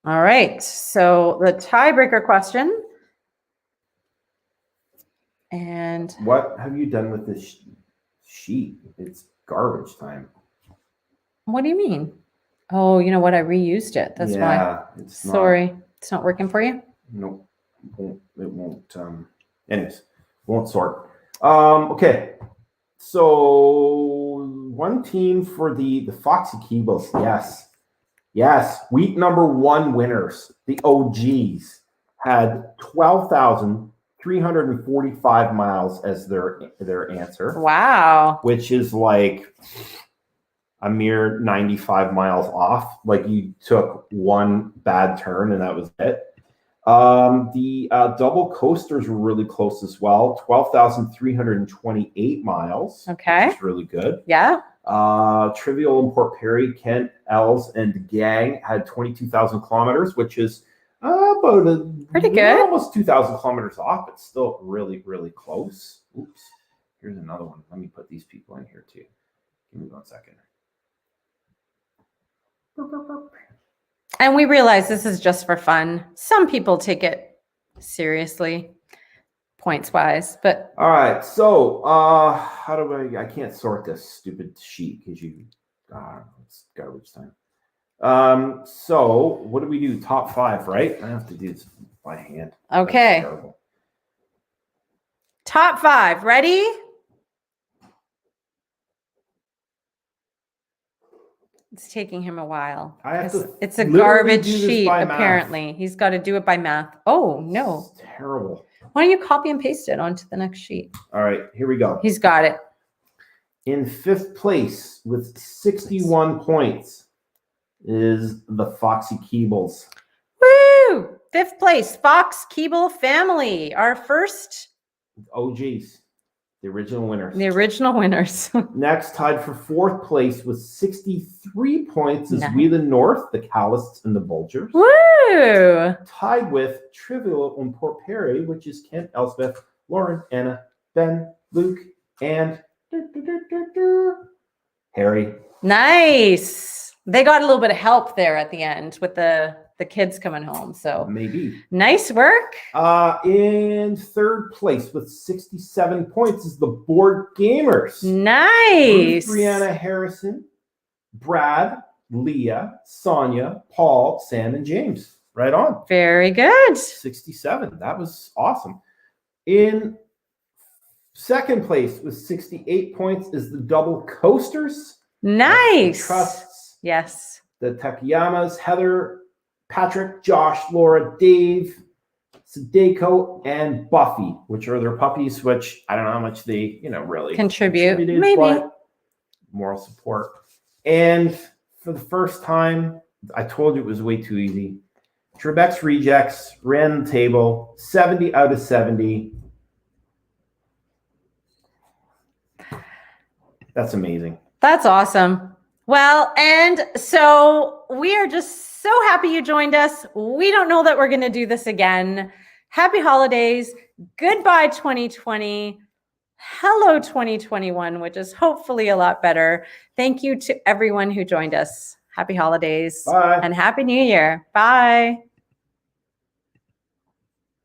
Speaker 1: All right. So the tiebreaker question. And
Speaker 2: What have you done with this sheet? It's garbage time.
Speaker 1: what do you mean? Oh, you know what? I reused it. That's why.
Speaker 2: It's
Speaker 1: Sorry. It's not working for you?
Speaker 2: Nope. It won't. Anyways, won't sort. Okay. So one team for the Foxy Keebles. Yes. Week number 1 winners, the OGs, had 12,345 miles as their answer.
Speaker 1: Wow.
Speaker 2: Which is like a mere 95 miles off. Like, you took one bad turn and that was it. The double coasters were really close as well. 12,328 miles.
Speaker 1: Okay.
Speaker 2: Which is really good.
Speaker 1: Yeah.
Speaker 2: Trivial in Port Perry, Kent, Els, and Gang had 22,000 kilometers, which is about
Speaker 1: pretty good.
Speaker 2: Almost 2,000 kilometers off, but still really, really close. Oops. Here's another one. Let me put these people in here too. Give me 1 second.
Speaker 1: And we realize this is just for fun. Some people take it seriously, points wise, but.
Speaker 2: All right. So how do I can't sort this stupid sheet because it's garbage time. So what do we do? Top 5, right? I have to do this by hand.
Speaker 1: Okay. Top 5. Ready? It's taking him a while. It's a garbage sheet, apparently. Math. He's got to do it by math. Oh, no.
Speaker 2: It's terrible.
Speaker 1: Why don't you copy and paste it onto the next sheet?
Speaker 2: All right, here we go.
Speaker 1: He's got it.
Speaker 2: In 5th place with 61 points is the Foxy Keebles.
Speaker 1: Woo! 5th place, Fox Keeble family. Our first
Speaker 2: OGs. The original winners.
Speaker 1: The original winners.
Speaker 2: Next, tied for 4th place with 63 points is We the North, the Callists, and the Vultures.
Speaker 1: Woo!
Speaker 2: Tied with Trivial in Port Perry, which is Kent, Elspeth, Lauren, Anna, Ben, Luke, and Harry.
Speaker 1: Nice. They got a little bit of help there at the end with the kids coming home. So
Speaker 2: maybe.
Speaker 1: Nice work.
Speaker 2: In 3rd place with 67 points is the Board Gamers.
Speaker 1: Nice.
Speaker 2: Ruth, Brianna Harrison, Brad, Leah, Sonia, Paul, Sam, and James. Right on.
Speaker 1: Very good.
Speaker 2: 67. That was awesome. In 2nd place with 68 points is the Double Coasters.
Speaker 1: Nice.
Speaker 2: The Trusts.
Speaker 1: Yes.
Speaker 2: The Takiyamas, Heather, Patrick, Josh, Laura, Dave, Sadeko, and Buffy, which are their puppies, which I don't know how much they, really
Speaker 1: contributed. Maybe.
Speaker 2: Moral support. And for the first time, I told you it was way too easy. Trebek's Rejects ran the table 70 out of 70. That's amazing.
Speaker 1: That's awesome. Well, and so we are just so happy you joined us. We don't know that we're going to do this again. Happy holidays. Goodbye 2020. Hello 2021, which is hopefully a lot better. Thank you to everyone who joined us. Happy holidays.
Speaker 2: Bye.
Speaker 1: And Happy New Year. Bye.